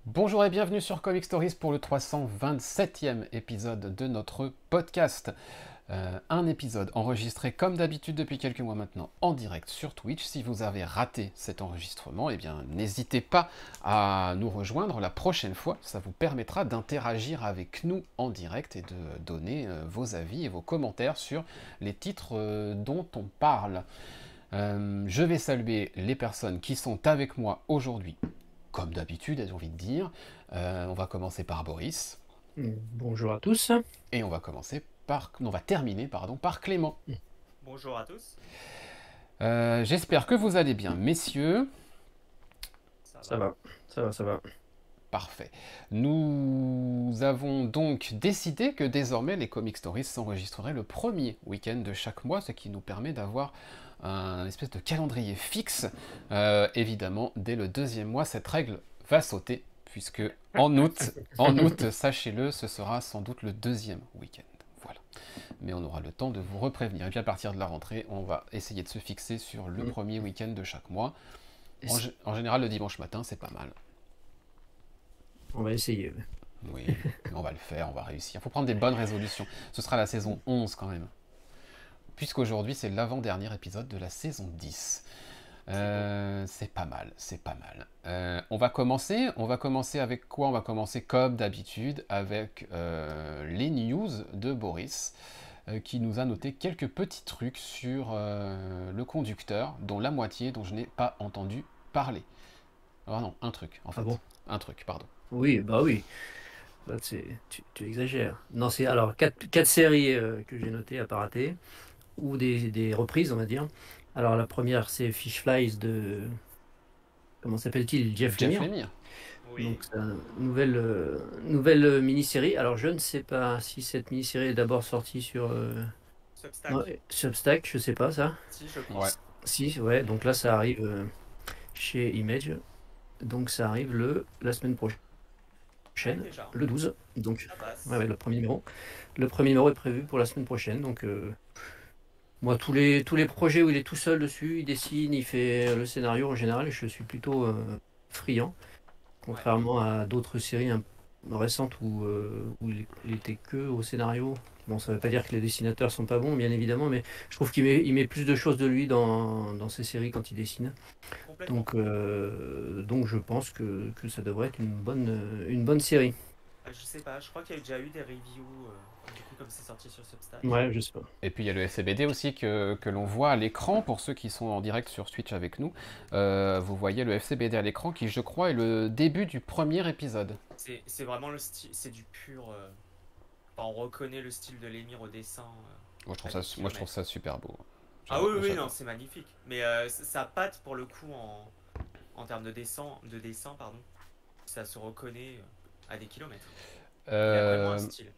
Bonjour et bienvenue sur Comic Stories pour le 327e épisode de notre podcast. Un épisode enregistré comme d'habitude depuis quelques mois maintenant en direct sur Twitch. Si vous avez raté cet enregistrement, eh bien n'hésitez pas à nous rejoindre la prochaine fois. Ça vous permettra d'interagir avec nous en direct et de donner vos avis et vos commentaires sur les titres dont on parle. Je vais saluer les personnes qui sont avec moi aujourd'hui comme d'habitude, j'ai envie de dire. On va commencer par Boris. Bonjour à tous. Et on va terminer par Clément. Bonjour à tous. J'espère que vous allez bien, messieurs. Ça va. Parfait. Nous avons donc décidé que désormais les Comic Stories s'enregistreraient le premier week-end de chaque mois, ce qui nous permet d'avoir un espèce de calendrier fixe. Évidemment, dès le deuxième mois, cette règle va sauter, puisque en août, sachez-le, ce sera sans doute le deuxième week-end. Voilà. Mais on aura le temps de vous reprévenir. Et puis à partir de la rentrée, on va essayer de se fixer sur le premier week-end de chaque mois. En général, le dimanche matin, c'est pas mal. On va essayer. Oui, on va le faire, on va réussir. Il faut prendre des bonnes résolutions. Ce sera la saison 11 quand même. Puisqu'aujourd'hui, c'est l'avant-dernier épisode de la saison 10. C'est pas mal. On va commencer avec quoi? On va commencer comme d'habitude avec les news de Boris, qui nous a noté quelques petits trucs sur le conducteur, dont la moitié dont je n'ai pas entendu parler. Ah non, un truc, en fait. Ah bon? Un truc, pardon. Oui. Bah, tu exagères. Non, c'est alors quatre séries que j'ai notées à pas rater, ou des reprises, on va dire. Alors la première, c'est Fish Flies de... Comment s'appelle-t-il? Jeff Lemire. Oui. Donc c'est une nouvelle mini-série. Alors je ne sais pas si cette mini-série est d'abord sortie sur Substack, je sais pas ça. Si, je crois. Ouais. Si, ouais, donc là ça arrive chez Image. Donc ça arrive la semaine prochaine, Déjà. le 12. Donc Ça passe. ouais, le premier numéro. Le premier numéro est prévu pour la semaine prochaine. Donc moi, tous les projets où il est tout seul dessus, il dessine, il fait le scénario en général, et je suis plutôt friand. Contrairement à d'autres séries récentes où il était que au scénario. Bon, ça ne veut pas dire que les dessinateurs sont pas bons, bien évidemment, mais je trouve il met plus de choses de lui dans ses séries quand il dessine. Complètement. Donc je pense que ça devrait être une bonne série. Je sais pas, je crois qu'il y a déjà eu des reviews, du coup, comme c'est sorti sur Substack. Ouais, je sais pas. Et puis il y a le FCBD aussi que l'on voit à l'écran, pour ceux qui sont en direct sur Twitch avec nous. Vous voyez le FCBD à l'écran qui, je crois, est le début du premier épisode. C'est vraiment le style, c'est du pur. Enfin, on reconnaît le style de Lemire au dessin. Moi je trouve ça super beau. Ah oui, J'adore. non, c'est magnifique. Mais sa patte, pour le coup, en termes de dessin, pardon, ça se reconnaît à des kilomètres. Il a vraiment un style.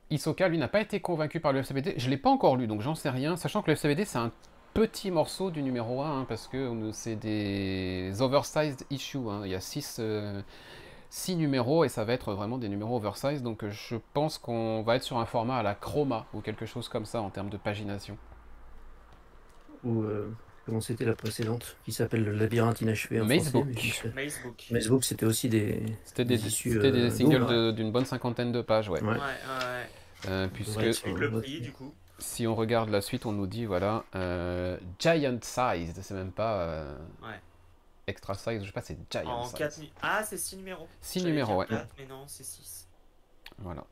Hisoka, lui, n'a pas été convaincu par le FCBD. Je ne l'ai pas encore lu, donc j'en sais rien. Sachant que le FCBD, c'est un petit morceau du numéro 1, hein, parce que c'est des oversized issues. Hein. Il y a 6 numéros, et ça va être vraiment des numéros oversized. Donc je pense qu'on va être sur un format à la Chroma, ou quelque chose comme ça, en termes de pagination. Ou comment c'était la précédente, qui s'appelle Le Labyrinthe inachevé en Macebook. français. Macebook. Macebook, c'était aussi des issues, des singles doubles. d'une bonne cinquantaine de pages, ouais. Ouais. Puisque Ouais, Avec le prix, du coup. si on regarde la suite, on nous dit, voilà, giant sized, c'est même pas Ouais. extra size, je sais pas, c'est giant En size. 4 Ah, c'est 6 numéros. 6 J'allais numéros, dire ouais. 4, mais non, c'est 6. Voilà.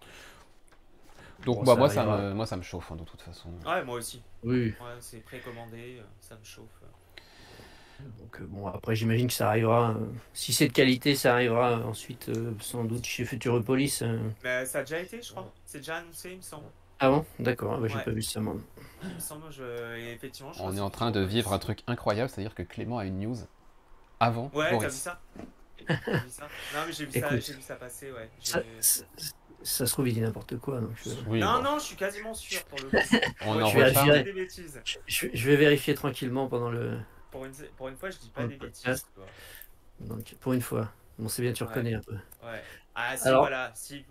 Donc Bon, moi, ça moi ça me chauffe, hein, de toute façon. Ouais, moi aussi. Oui. Ouais, c'est précommandé, ça me chauffe. Donc bon, après j'imagine que ça arrivera. Si c'est de qualité, ça arrivera ensuite sans doute chez Futuropolis. Mais ça a déjà été, je crois. C'est déjà annoncé, il me semble. Ah bon? D'accord. Bah, j'ai Ouais. pas vu ça moi. Il me semble, et effectivement, je On crois est que en c'est train de Futuropolis. vivre un truc incroyable, c'est-à-dire que Clément a une news avant Ouais, t'as vu Boris. ça? T'as vu ça? Non, mais Écoute, j'ai vu ça passer, ouais. Ça se trouve il dit n'importe quoi. Donc Oui, Non, bon. non, je suis quasiment sûr pour le coup. On Ouais, en je vais reparle. dire des bêtises. je vais vérifier tranquillement pendant le Pour une fois, je dis pas le des bêtises. podcast. Quoi. Donc pour une fois, bon c'est bien, tu Ouais. reconnais un peu. Ouais. Ah, si, Alors, voilà. Si,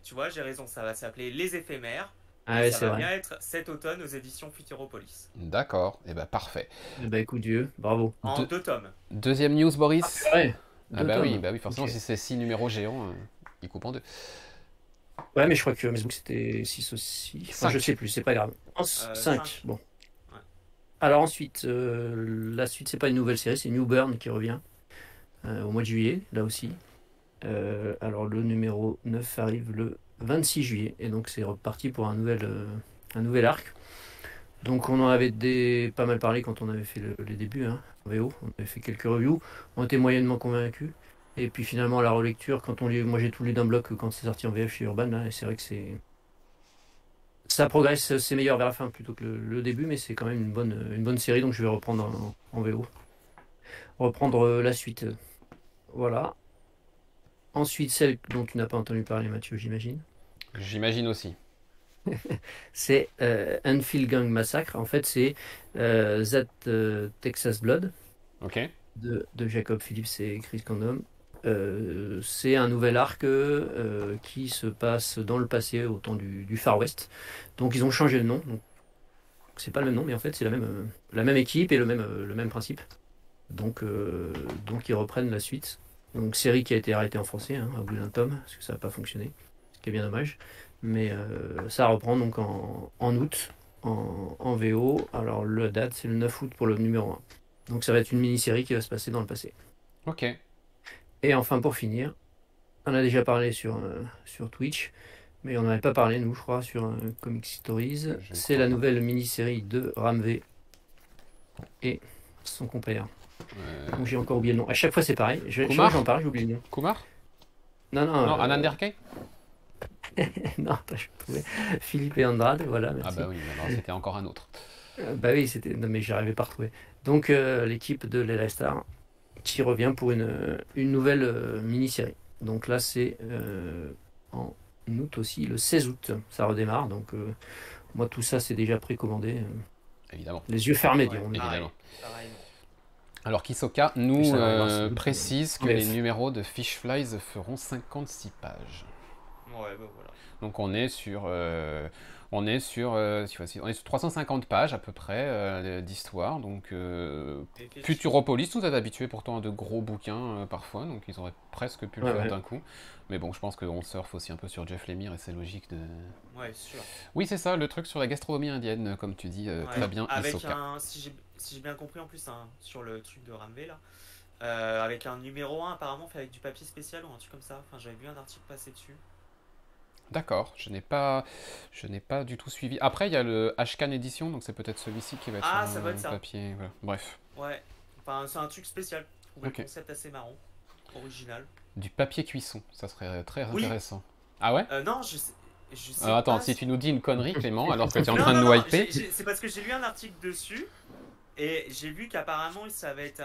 tu vois, j'ai raison, ça va s'appeler Les Éphémères. ah Et ouais, ça c'est va vrai. bien être cet automne aux éditions Futuropolis. D'accord, et ben parfait. Bah écoute Dieu, bravo. En 2 tomes. Deuxième news, Boris. Ouais. Ah bah oui, forcément, si c'est 6 numéros géants, ils coupent en deux. Ouais, mais je crois que Mesbook c'était 6 aussi. Enfin, je sais plus, c'est pas grave. 5, bon. Ouais. Alors ensuite, la suite, c'est pas une nouvelle série, c'est New Burn qui revient au mois de juillet, là aussi. Alors le numéro 9 arrive le 26 juillet, et donc c'est reparti pour un nouvel arc. Donc on en avait pas mal parlé quand on avait fait les débuts, hein, en VO. On avait fait quelques reviews, on était moyennement convaincus. Et puis finalement, la relecture, moi j'ai tout lu d'un bloc quand c'est sorti en VF chez Urban, là, et c'est vrai que ça progresse, c'est meilleur vers la fin plutôt que le début, mais c'est quand même une bonne série, donc je vais reprendre en VO. Reprendre la suite. Voilà. Ensuite, celle dont tu n'as pas entendu parler, Mathieu, j'imagine. J'imagine aussi. C'est Enfield Gang Massacre. En fait, c'est That Texas Blood Ok. de Jacob Phillips et Chris Condom. C'est un nouvel arc qui se passe dans le passé au temps du Far West. Donc ils ont changé le nom. Donc, c'est pas le même nom, mais en fait c'est la même équipe et le même principe. Donc ils reprennent la suite. Donc série qui a été arrêtée en français, hein, au bout d'un tome, parce que ça n'a pas fonctionné, ce qui est bien dommage. Mais ça reprend donc en août en VO. Alors la date c'est le 9 août pour le numéro 1. Donc ça va être une mini-série qui va se passer dans le passé. Ok. Et enfin, pour finir, on a déjà parlé sur Twitch, mais on n'en avait pas parlé, nous, je crois, sur Comic Stories. C'est la nouvelle mini-série de Ramvé et son compère. Donc j'ai encore oublié le nom. À chaque fois, c'est pareil. J'en parle, j'oublie le nom. Kumar? Non, Anan Derkay? Non, pas je trouvais. Philippe et Andrade, voilà. Merci. Ah bah oui, alors c'était encore un autre. Bah oui, c'était. Non, mais j'arrivais pas à retrouver. Donc l'équipe de Lela Star qui revient pour une nouvelle mini-série. Donc là, c'est en août aussi, le 16 août, ça redémarre. Donc moi, tout ça, c'est déjà précommandé. Évidemment. Les yeux fermés, diront. Évidemment. Alors Kisoka nous précise que les numéros de Fish Flies feront 56 pages. Ouais, bah voilà. Donc on est sur 350 pages à peu près d'histoire. Donc Futuropolis nous avait habitués pourtant à de gros bouquins parfois, donc ils auraient presque pu le faire d'un coup. Mais bon, je pense qu'on surfe aussi un peu sur Jeff Lemire et c'est logique de... Ouais, sûr. Oui, c'est ça, le truc sur la gastronomie indienne, comme tu dis, très bien. Avec Hisoka. si j'ai bien compris en plus, hein, sur le truc de Ramvé là, avec un numéro 1 apparemment fait avec du papier spécial ou un truc comme ça. Enfin, j'avais vu un article passer dessus. D'accord, je n'ai pas du tout suivi. Après, il y a le Ashcan Edition, donc c'est peut-être celui-ci qui va être sur un papier. Voilà. Bref. Ouais, enfin, c'est un truc spécial. Je trouvais le concept assez marrant, original. Du papier cuisson, ça serait très intéressant. Ah ouais? Non, je sais alors, attends, pas si tu nous dis une connerie, Clément, alors que tu es en train de nous hyper. C'est parce que j'ai lu un article dessus et j'ai vu qu'apparemment ça va être.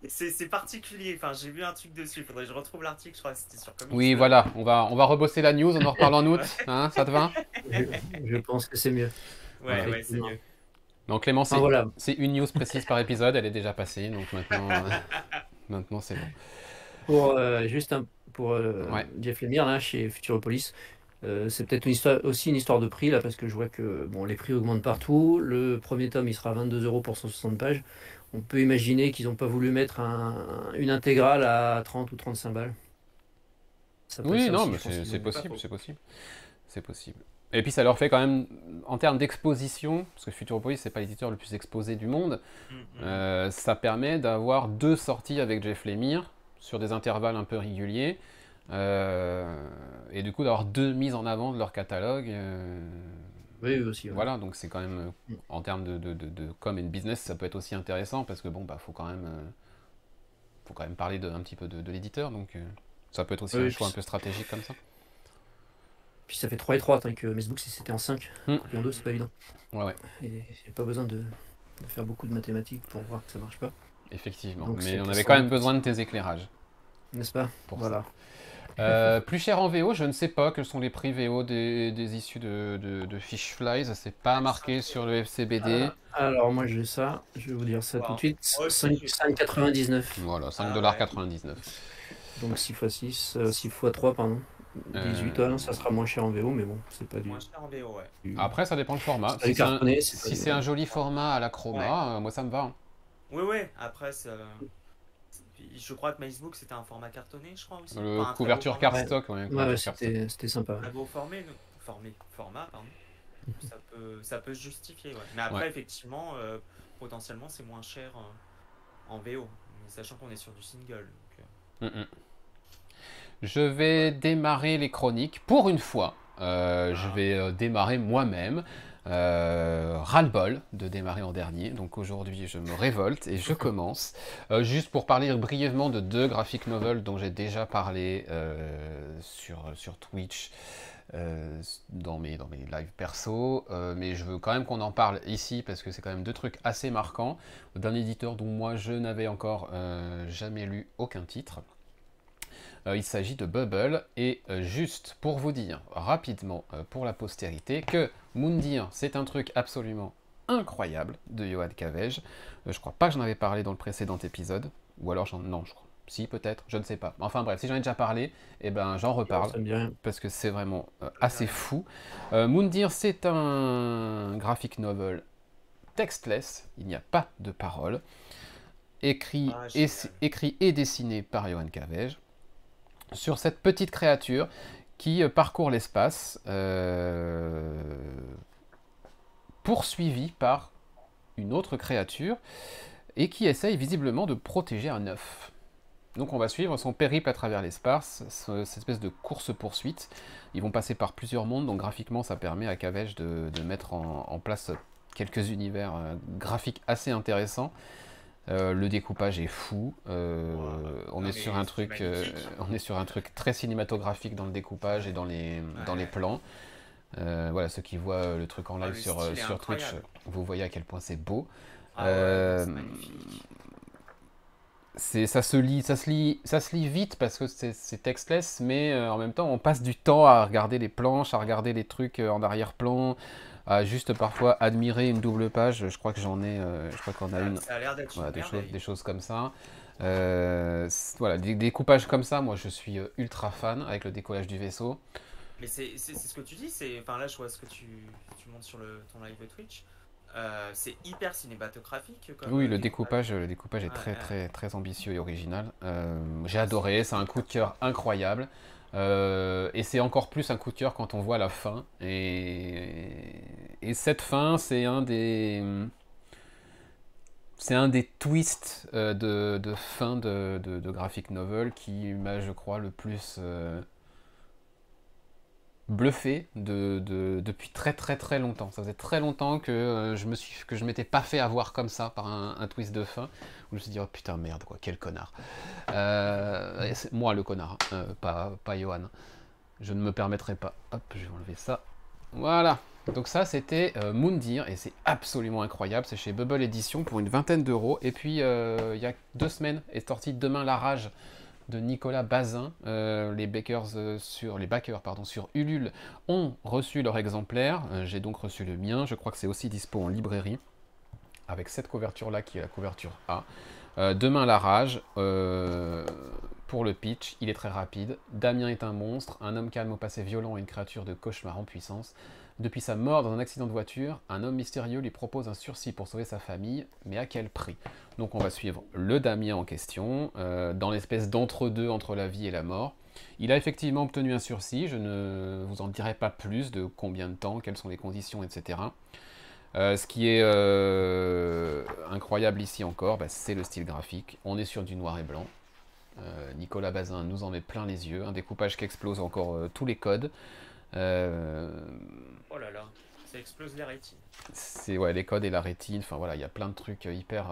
C'est particulier, enfin j'ai vu un truc dessus, il faudrait que je retrouve l'article, je crois que c'était sur Comics. Oui, voilà, on va rebosser la news, on en reparle en août, hein, ça te va? Je pense que c'est mieux. Ouais, c'est mieux. Donc Clément, c'est une news précise par épisode, elle est déjà passée, donc maintenant c'est bon. Pour Jeff Lemire, là, chez Futuropolis, c'est peut-être aussi une histoire de prix, là, parce que je vois que les prix augmentent partout. Le premier tome, il sera à 22 € pour 160 pages. On peut imaginer qu'ils n'ont pas voulu mettre une intégrale à 30 ou 35 balles. Oui, non, mais c'est possible. Et puis ça leur fait quand même, en termes d'exposition, parce que Futuropolis, c'est pas l'éditeur le plus exposé du monde, ça permet d'avoir 2 sorties avec Jeff Lemire sur des intervalles un peu réguliers, et du coup d'avoir 2 mises en avant de leur catalogue. Oui, aussi. Ouais. Voilà, donc c'est quand même, en termes de com et de business, ça peut être aussi intéressant, parce que bon, faut quand même parler un petit peu de l'éditeur, donc ça peut être aussi un choix un peu stratégique comme ça. Puis ça fait 3 et 3, tandis que Mesbook, si c'était en 5, en 2, c'est pas évident. Ouais. Et il n'y a pas besoin de faire beaucoup de mathématiques pour voir que ça marche pas. Effectivement, donc mais on avait quand même besoin de tes éclairages. N'est-ce pas? Voilà. Plus cher en VO, je ne sais pas quels sont les prix VO des issues de Fish Flies, c'est pas marqué sur le FCBD. Alors moi j'ai ça, je vais vous dire ça tout de suite, 5,99. Voilà, 5,99 $. Donc 6 x 6, 6 x 3, pardon. 18, ça sera moins cher en VO, mais bon, c'est pas du... Moins cher en VO, ouais. Après, ça dépend du format. Si c'est un joli format à la chroma, moi ça me va. Hein. Oui, après, je crois que Facebook, c'était un format cartonné, je crois aussi. Le Un couverture très beau format. cardstock, ouais, Ouais, couverture cardstock. c'était sympa. Très beau format, pardon. Ça peut se justifier, ouais. Mais après, Ouais. effectivement, potentiellement, c'est moins cher en VO. Mais sachant qu'on est sur du single. Donc, Mm, mm. Je vais démarrer les chroniques pour une fois. Je vais démarrer moi-même. Ras-le-bol de démarrer en dernier. Donc aujourd'hui, je me révolte et je commence. Juste pour parler brièvement de 2 graphic novels dont j'ai déjà parlé sur Twitch. Dans mes lives perso, mais je veux quand même qu'on en parle ici parce que c'est quand même 2 trucs assez marquants d'un éditeur dont moi je n'avais encore jamais lu aucun titre. Il s'agit de Bubble, et juste pour vous dire rapidement pour la postérité que Moondir c'est un truc absolument incroyable de Yoann Cavege. Je crois pas que j'en avais parlé dans le précédent épisode, ou alors non, je crois. Si, peut-être, je ne sais pas. Enfin bref, si j'en ai déjà parlé, eh ben, j'en reparle, Ça me dit rien. parce que c'est vraiment assez fou. Moondir, c'est un graphic novel textless, il n'y a pas de paroles, écrit et dessiné par Yoann Cavege, sur cette petite créature qui parcourt l'espace, poursuivie par une autre créature, et qui essaye visiblement de protéger un œuf. Donc on va suivre son périple à travers l'espace, cette espèce de course-poursuite. Ils vont passer par plusieurs mondes, donc graphiquement ça permet à Cavege de mettre en place quelques univers graphiques assez intéressants. Le découpage est fou. On est sur un truc très cinématographique dans le découpage et dans les plans. Voilà, ceux qui voient le truc en live sur Twitch, vous voyez à quel point c'est beau. c'est magnifique. Ça se lit vite parce que c'est textless, mais en même temps on passe du temps à regarder les planches, à regarder les trucs en arrière-plan, à juste parfois admirer une double page. Je crois que j'en ai, je crois qu'on a une. Ça a l'air d'être Voilà, une des choses comme ça. Voilà, des découpages comme ça, moi je suis ultra fan avec le décollage du vaisseau. Mais c'est ce que tu dis, enfin là je vois ce que tu montres sur ton live de Twitch. C'est hyper cinématographique comme Oui, le découpage est très ambitieux et original. J'ai adoré, c'est un coup de cœur incroyable. Et c'est encore plus un coup de cœur quand on voit la fin. Et cette fin, c'est un des twists de fin de graphic novel qui m'a, je crois, le plus bluffé depuis très longtemps. Ça faisait très longtemps que je m'étais pas fait avoir comme ça par un twist de fin où je me suis dit oh putain merde quoi, quel connard. C'est moi le connard, pas Johan. Je ne me permettrai pas. Hop, je vais enlever ça. Voilà. Donc ça c'était Moondir et c'est absolument incroyable. C'est chez Bubble Edition pour une 20aine d'euros. Et puis il y a 2 semaines est sorti Demain la rage de Nicolas Bazin. Les backers sur Ulule ont reçu leur exemplaire. J'ai donc reçu le mien. Je crois que c'est aussi dispo en librairie avec cette couverture là qui est la couverture A. Demain la rage. Pour le pitch, il est très rapide. Damien est un monstre, un homme calme au passé violent et une créature de cauchemar en puissance. Depuis sa mort dans un accident de voiture, un homme mystérieux lui propose un sursis pour sauver sa famille, mais à quel prix? Donc on va suivre le Damien en question, dans l'espèce d'entre-deux entre la vie et la mort. Il a effectivement obtenu un sursis, je ne vous en dirai pas plus de combien de temps, quelles sont les conditions, etc. Ce qui est incroyable ici encore, c'est le style graphique. On est sur du noir et blanc. Nicolas Bazin nous en met plein les yeux, un découpage qui explose encore tous les codes. Oh là là, ça explose les rétines. C'est les codes et la rétine, enfin voilà, il y a plein de trucs hyper...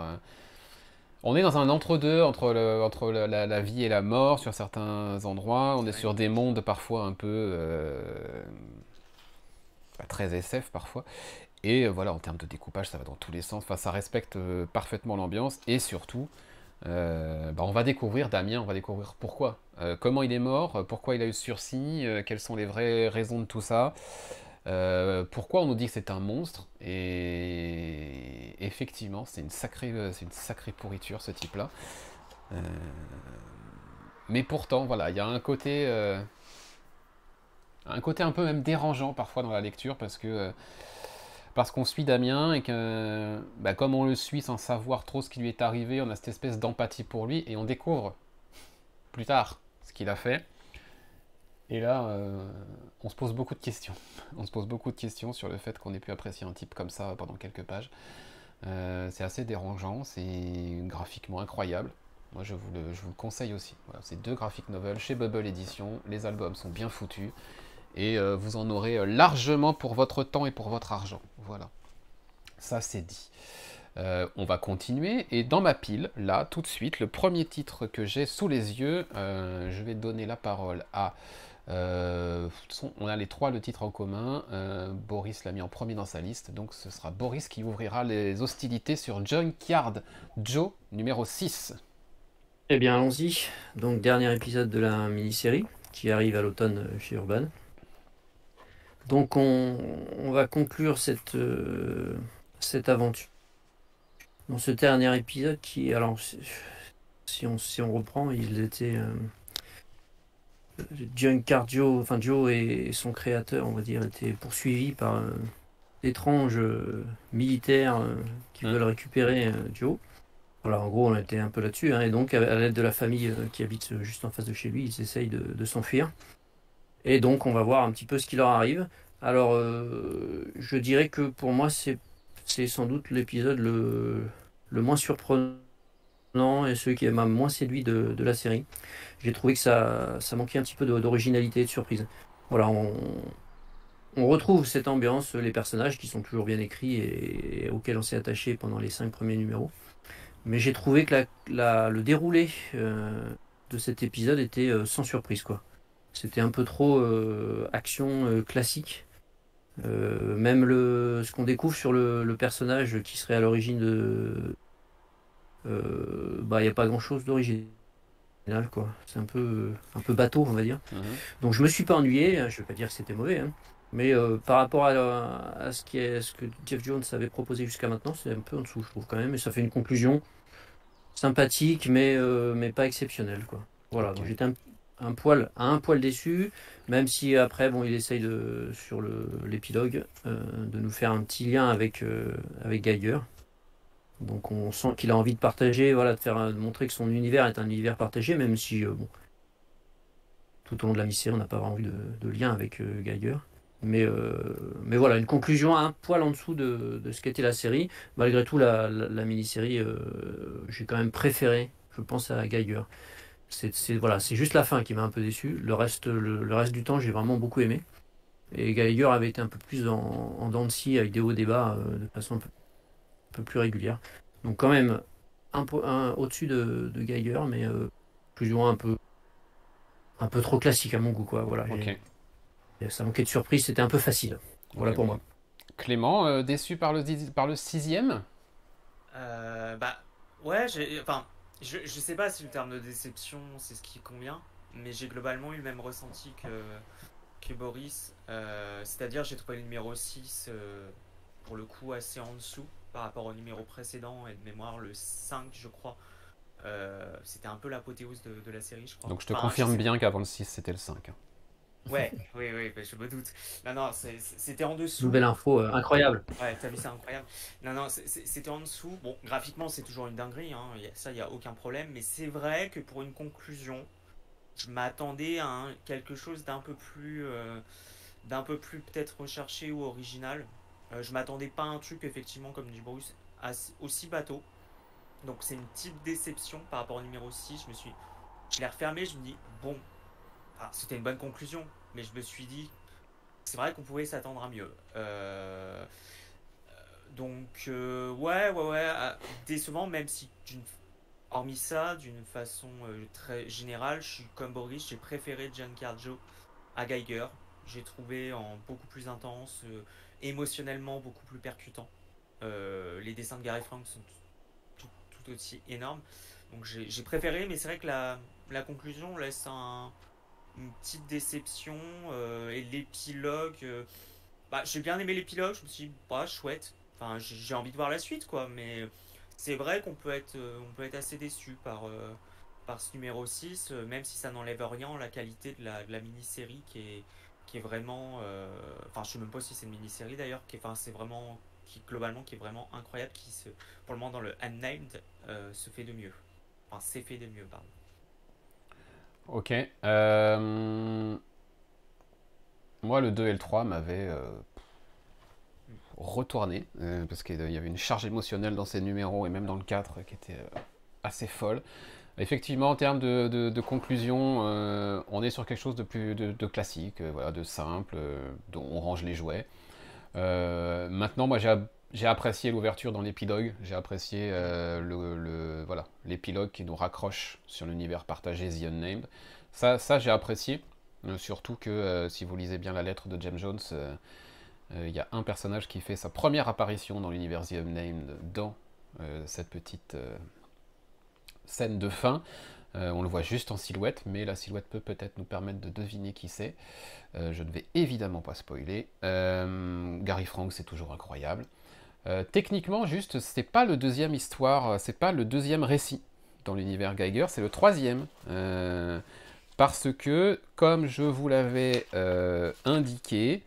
On est dans un entre-deux entre la vie et la mort sur certains endroits, on est sur des mondes parfois un peu... très SF parfois, et voilà, en termes de découpage ça va dans tous les sens, enfin ça respecte parfaitement l'ambiance, et surtout... on va découvrir Damien, on va découvrir pourquoi, comment il est mort, pourquoi il a eu ce sursis, quelles sont les vraies raisons de tout ça, pourquoi on nous dit que c'est un monstre, et effectivement c'est une sacrée pourriture ce type-là. Mais pourtant voilà, il y a un côté un peu même dérangeant parfois dans la lecture parce que parce qu'on suit Damien et que, comme on le suit sans savoir trop ce qui lui est arrivé, on a cette espèce d'empathie pour lui et on découvre plus tard ce qu'il a fait. Et là, on se pose beaucoup de questions. On se pose beaucoup de questions sur le fait qu'on ait pu apprécier un type comme ça pendant quelques pages. C'est assez dérangeant, c'est graphiquement incroyable. Moi, je vous le conseille aussi. Voilà, c'est 2 graphic novels chez Bubble Edition. Les albums sont bien foutus. Et vous en aurez largement pour votre temps et pour votre argent. Voilà. Ça, c'est dit. On va continuer. Et dans ma pile, là, tout de suite, le premier titre que j'ai sous les yeux, je vais donner la parole à... on a les 3 le titre en commun. Boris l'a mis en premier dans sa liste. Donc ce sera Boris qui ouvrira les hostilités sur Junkyard Joe, numéro 6. Eh bien, allons-y. Donc, dernier épisode de la mini-série qui arrive à l'automne chez Urban. Donc, on va conclure cette aventure dans ce dernier épisode qui, alors, si on reprend, il était Junkyard Joe, enfin Joe et son créateur, on va dire, étaient poursuivis par d'étranges militaires qui veulent récupérer Joe. Voilà, en gros, on était un peu là-dessus, hein, et donc, à l'aide de la famille qui habite juste en face de chez lui, ils essayent de s'enfuir. Et donc, on va voir un petit peu ce qui leur arrive. Alors, je dirais que pour moi, c'est sans doute l'épisode le moins surprenant et celui qui m'a moins séduit de la série. J'ai trouvé que ça manquait un petit peu d'originalité et de surprise. Voilà, on retrouve cette ambiance, les personnages qui sont toujours bien écrits et auxquels on s'est attaché pendant les 5 premiers numéros. Mais j'ai trouvé que le déroulé de cet épisode était sans surprise, quoi. C'était un peu trop action classique. Même ce qu'on découvre sur le personnage qui serait à l'origine de... Il n'y a pas grand-chose d'original, quoi. C'est un peu bateau, on va dire. Donc je me suis pas ennuyé, je ne vais pas dire que c'était mauvais, hein. Mais par rapport à ce que Jeff Jones avait proposé jusqu'à maintenant, c'est un peu en dessous, je trouve quand même. Et ça fait une conclusion sympathique, mais pas exceptionnelle, quoi. Voilà, donc j'étais un poil déçu, même si après, bon, il essaye sur l'épilogue de nous faire un petit lien avec Geiger. Donc on sent qu'il a envie de partager, voilà, de montrer que son univers est un univers partagé, même si tout au long de la mini-série, on n'a pas vraiment eu de lien avec Geiger. Mais voilà, une conclusion un poil en dessous de ce qu'était la série. Malgré tout, la mini-série, j'ai quand même préféré, je pense, à Geiger. C'est juste la fin qui m'a un peu déçu. Le reste du temps, j'ai vraiment beaucoup aimé. Et Geiger avait été un peu plus en dents de scie, avec des hauts débats de façon un peu plus régulière. Donc quand même un au-dessus de Geiger, mais plus ou moins un peu trop classique à mon goût, quoi. Voilà. Okay. Ça manquait de surprise, c'était un peu facile. Voilà pour moi. Clément, déçu par le 6e ? Ouais, je sais pas si le terme de déception c'est ce qui convient, mais j'ai globalement eu le même ressenti que Boris. C'est-à-dire, j'ai trouvé le numéro 6 pour le coup assez en dessous par rapport au numéro précédent, et de mémoire le 5, je crois. C'était un peu l'apothéose de la série, je crois. Donc je te confirme bien qu'avant le 6, c'était le 5. Hein. Ouais, oui, je me doute. Non, c'était en dessous. Nouvelle info, incroyable. Ouais, t'as vu, c'est incroyable. Non, c'était en dessous. Bon, graphiquement, c'est toujours une dinguerie, hein. Ça, il n'y a aucun problème. Mais c'est vrai que pour une conclusion, je m'attendais à quelque chose d'un peu plus peut-être recherché ou original. Je m'attendais pas à un truc, effectivement, comme dit Bruce, aussi bateau. Donc c'est une petite déception par rapport au numéro 6. Je l'ai refermé, je me dis, bon, c'était une bonne conclusion, mais je me suis dit, c'est vrai qu'on pouvait s'attendre à mieux. Donc, ouais, décevant, même si, hormis ça, d'une façon très générale, je suis comme Boris, j'ai préféré Junkyard Joe à Geiger. J'ai trouvé beaucoup plus intense, émotionnellement beaucoup plus percutant. Les dessins de Gary Frank sont tout aussi énormes. Donc j'ai préféré, mais c'est vrai que la conclusion laisse une petite déception. Et l'épilogue, j'ai bien aimé l'épilogue, je me suis dit, chouette. Enfin, j'ai envie de voir la suite, quoi. Mais c'est vrai qu'on peut être assez déçu par ce numéro 6, même si ça n'enlève rien à la qualité de la mini-série qui est vraiment... Enfin, je sais même pas si c'est une mini-série d'ailleurs, c'est vraiment globalement qui est vraiment incroyable, pour le moment dans le Unnamed, se fait de mieux. Enfin, c'est fait de mieux, pardon. Ok. Moi, le 2 et le 3 m'avaient retourné, parce qu'il y avait une charge émotionnelle dans ces numéros, et même dans le 4, qui était assez folle. Effectivement, en termes de conclusion, on est sur quelque chose de classique, voilà, de simple, dont on range les jouets. Maintenant, moi, j'ai apprécié l'ouverture dans l'épilogue, j'ai apprécié voilà, l'épilogue qui nous raccroche sur l'univers partagé The Unnamed. Ça j'ai apprécié, surtout que si vous lisez bien la lettre de James Jones, il y a un personnage qui fait sa première apparition dans l'univers The Unnamed dans cette petite scène de fin. On le voit juste en silhouette, mais la silhouette peut peut-être nous permettre de deviner qui c'est. Je ne vais évidemment pas spoiler. Gary Frank, c'est toujours incroyable. Techniquement, juste, c'est pas le deuxième histoire, c'est pas le deuxième récit dans l'univers Geiger, c'est le troisième. Parce que, comme je vous l'avais indiqué,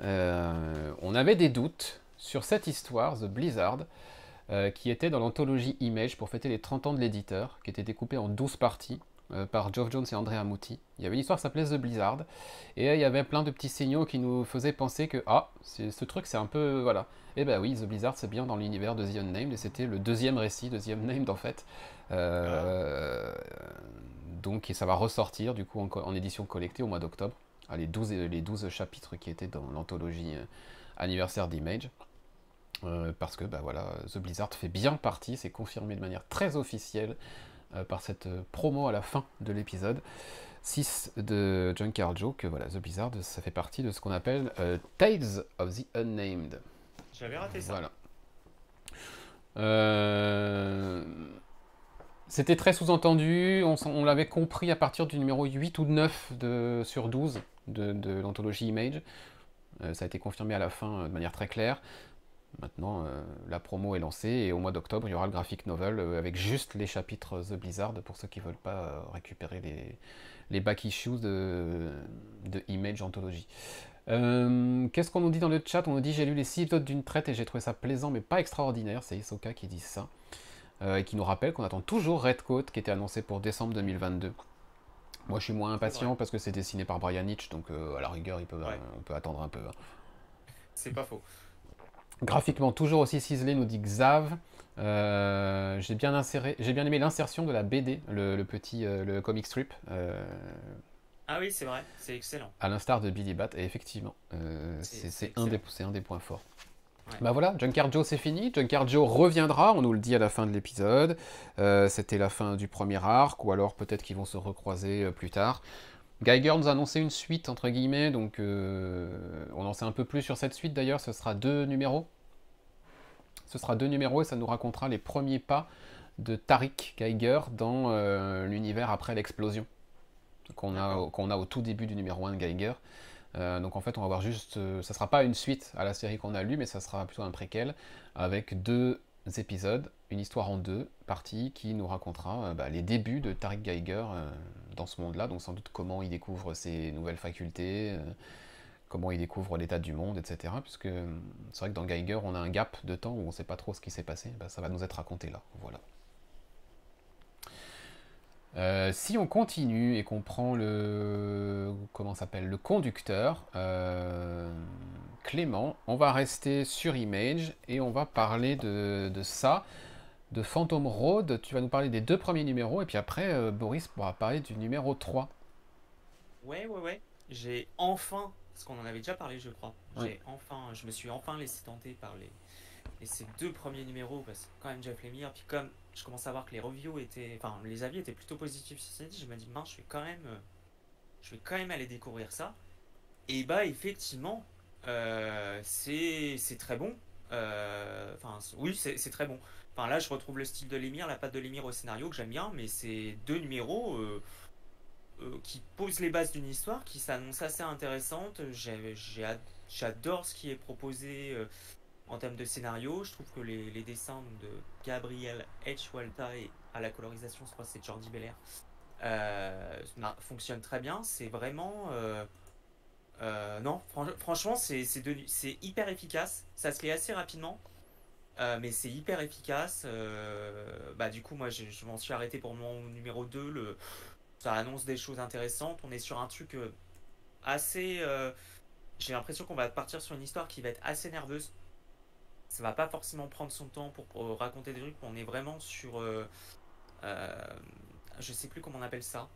on avait des doutes sur cette histoire, The Blizzard, qui était dans l'anthologie Image pour fêter les 30 ans de l'éditeur, qui était découpée en 12 parties par Geoff Jones et Andrea Mutti. Il y avait une histoire qui s'appelait The Blizzard, et il y avait plein de petits signaux qui nous faisaient penser que ce truc c'est un peu, voilà. Et ben oui, The Blizzard c'est bien dans l'univers de The Unnamed, et c'était le deuxième récit de The Unnamed en fait. Donc et ça va ressortir du coup en édition collectée au mois d'octobre, les 12 chapitres qui étaient dans l'anthologie anniversaire d'Image. Parce que bah voilà, The Blizzard fait bien partie, c'est confirmé de manière très officielle par cette promo à la fin de l'épisode 6 de Junkyard Joe, que voilà, The Blizzard, ça fait partie de ce qu'on appelle Tales of the Unnamed. J'avais raté ça. Voilà. C'était très sous-entendu, on l'avait compris à partir du numéro 8 ou 9 sur 12 de l'anthologie Image. Ça a été confirmé à la fin de manière très claire. Maintenant, la promo est lancée et au mois d'octobre, il y aura le graphic novel avec juste les chapitres The Blizzard pour ceux qui ne veulent pas récupérer les back issues de Image Anthology. Qu'est-ce qu'on nous dit dans le chat? On nous dit j'ai lu les 6 épisodes d'une traite et j'ai trouvé ça plaisant mais pas extraordinaire. C'est Hisoka qui dit ça. Et qui nous rappelle qu'on attend toujours Redcoat qui était annoncé pour décembre 2022. Moi je suis moins impatient parce que c'est dessiné par Brian Hitch, donc à la rigueur on peut attendre un peu. Hein. C'est pas faux. Graphiquement, toujours aussi ciselé, nous dit Xav. J'ai bien aimé l'insertion de la BD, le comic strip. Ah oui, c'est vrai, c'est excellent. À l'instar de Billy Bat, et effectivement, c'est un des points forts. Ouais. Bah voilà, Junkyard Joe c'est fini. Junkyard Joe reviendra, on nous le dit à la fin de l'épisode. C'était la fin du premier arc, ou alors peut-être qu'ils vont se recroiser plus tard. Geiger nous a annoncé une suite, entre guillemets, donc on en sait un peu plus sur cette suite d'ailleurs, ce sera 2 numéros. Ce sera 2 numéros et ça nous racontera les premiers pas de Tariq Geiger dans l'univers après l'explosion qu'on a au tout début du numéro 1 de Geiger. Donc en fait on va voir juste, ça sera pas une suite à la série qu'on a lue, mais ça sera plutôt un préquel avec 2 épisodes, une histoire en 2 parties qui nous racontera les débuts de Tariq Geiger dans ce monde-là, donc sans doute comment il découvre ses nouvelles facultés, comment il découvre l'état du monde, etc. Puisque c'est vrai que dans Geiger, on a un gap de temps où on ne sait pas trop ce qui s'est passé, ça va nous être raconté là, voilà. Si on continue et qu'on prend le conducteur, Clément, on va rester sur Image et on va parler de ça, de Phantom Road. Tu vas nous parler des 2 premiers numéros et puis après Boris pourra parler du numéro 3. Ouais. J'ai enfin, parce qu'on en avait déjà parlé je crois, Ouais. je me suis enfin laissé tenter par ces 2 premiers numéros, parce que quand même Jeff Lemire, puis comme je commence à voir que les les avis étaient plutôt positifs sur cette, je me dis mince, je vais quand même aller découvrir ça. Et bah effectivement, c'est très bon. Oui, c'est très bon. Enfin là, je retrouve le style de Lemire, la patte de Lemire au scénario que j'aime bien, mais c'est 2 numéros qui posent les bases d'une histoire qui s'annonce assez intéressante. J'adore ce qui est proposé en termes de scénario. Je trouve que les dessins de Gabriel H. Walta et à la colorisation, je crois que c'est Jordi Belair, fonctionnent très bien. C'est vraiment Non, franchement, c'est hyper efficace. Ça se lit assez rapidement, mais c'est hyper efficace. Bah, du coup, moi, je m'en suis arrêté pour mon numéro 2. Ça annonce des choses intéressantes. On est sur un truc assez. J'ai l'impression qu'on va partir sur une histoire qui va être assez nerveuse. Ça va pas forcément prendre son temps pour raconter des trucs. On est vraiment sur. Euh, je sais plus comment on appelle ça.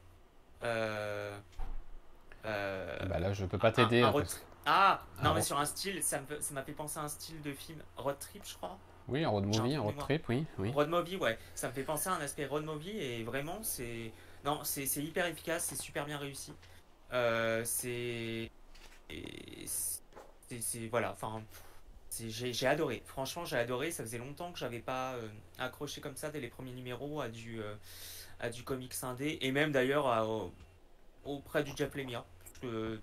Euh, Bah là, je peux pas un, t'aider. un Hein, road parce... Ah, un non, mais ro- sur un style, ça m'a fait penser à un style de film road trip, je crois. Oui, un road J'ai un movie, un trou de road mémoire. trip, oui, oui. Road movie, ouais. Ça me fait penser à un aspect road movie et vraiment, c'est. Non, c'est hyper efficace, c'est super bien réussi. C'est. et voilà, enfin. J'ai adoré. Franchement, j'ai adoré. Ça faisait longtemps que j'avais pas accroché comme ça dès les premiers numéros à du comics indé et même d'ailleurs auprès du Jeff Lemire. Parce que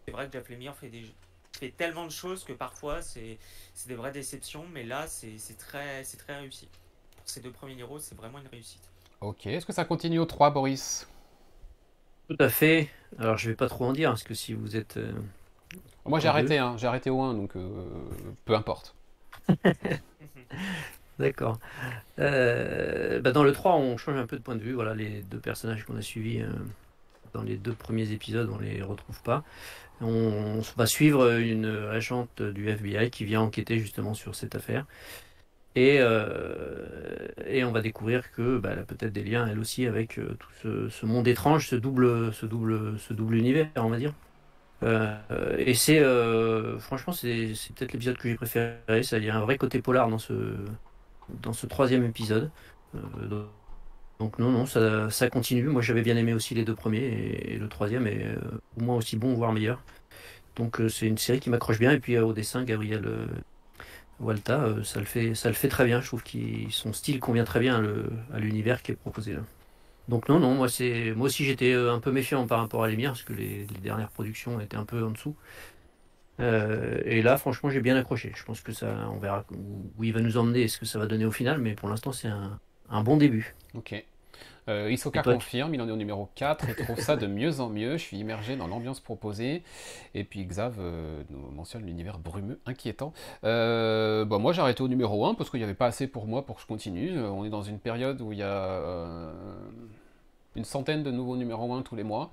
c'est vrai que Jeff Lemire fait tellement de choses que parfois c'est des vraies déceptions, mais là c'est très réussi. Pour ces deux premiers numéros, c'est vraiment une réussite. Ok, est-ce que ça continue au 3, Boris? Tout à fait. Alors, je vais pas trop en dire, parce que si vous êtes Moi, j'ai en deux. arrêté, hein, j'ai arrêté au 1, donc peu importe. D'accord. Bah, dans le 3, on change un peu de point de vue. Voilà, les deux personnages qu'on a suivis dans les deux premiers épisodes, on les retrouve pas. On va suivre une agente du FBI qui vient enquêter justement sur cette affaire. Et on va découvrir que bah, elle a peut-être des liens, elle aussi, avec tout ce monde étrange, ce double univers, on va dire. Et franchement, c'est peut-être l'épisode que j'ai préféré. Il y a un vrai côté polar dans ce troisième épisode. Euh, donc non, non, ça continue. Moi, j'avais bien aimé aussi les deux premiers et le troisième est au moins aussi bon, voire meilleur. Donc c'est une série qui m'accroche bien. Et puis au dessin, Gabriel Walta, ça le fait très bien. Je trouve que son style convient très bien à l'univers qui est proposé là. Donc non, non, moi aussi j'étais un peu méfiant par rapport à l'émir parce que les dernières productions étaient un peu en dessous. Et là, franchement, j'ai bien accroché. Je pense que ça, on verra où il va nous emmener et ce que ça va donner au final, mais pour l'instant, c'est un bon début. Ok. Et Hisoka toi, confirme, il en est au numéro 4 et trouve ça de mieux en mieux. Je suis immergé dans l'ambiance proposée. Et puis Xav nous mentionne l'univers brumeux, inquiétant. Bon, moi j'ai arrêté au numéro 1 parce qu'il n'y avait pas assez pour moi pour que je continue. On est dans une période où il y a une centaine de nouveaux numéros 1 tous les mois.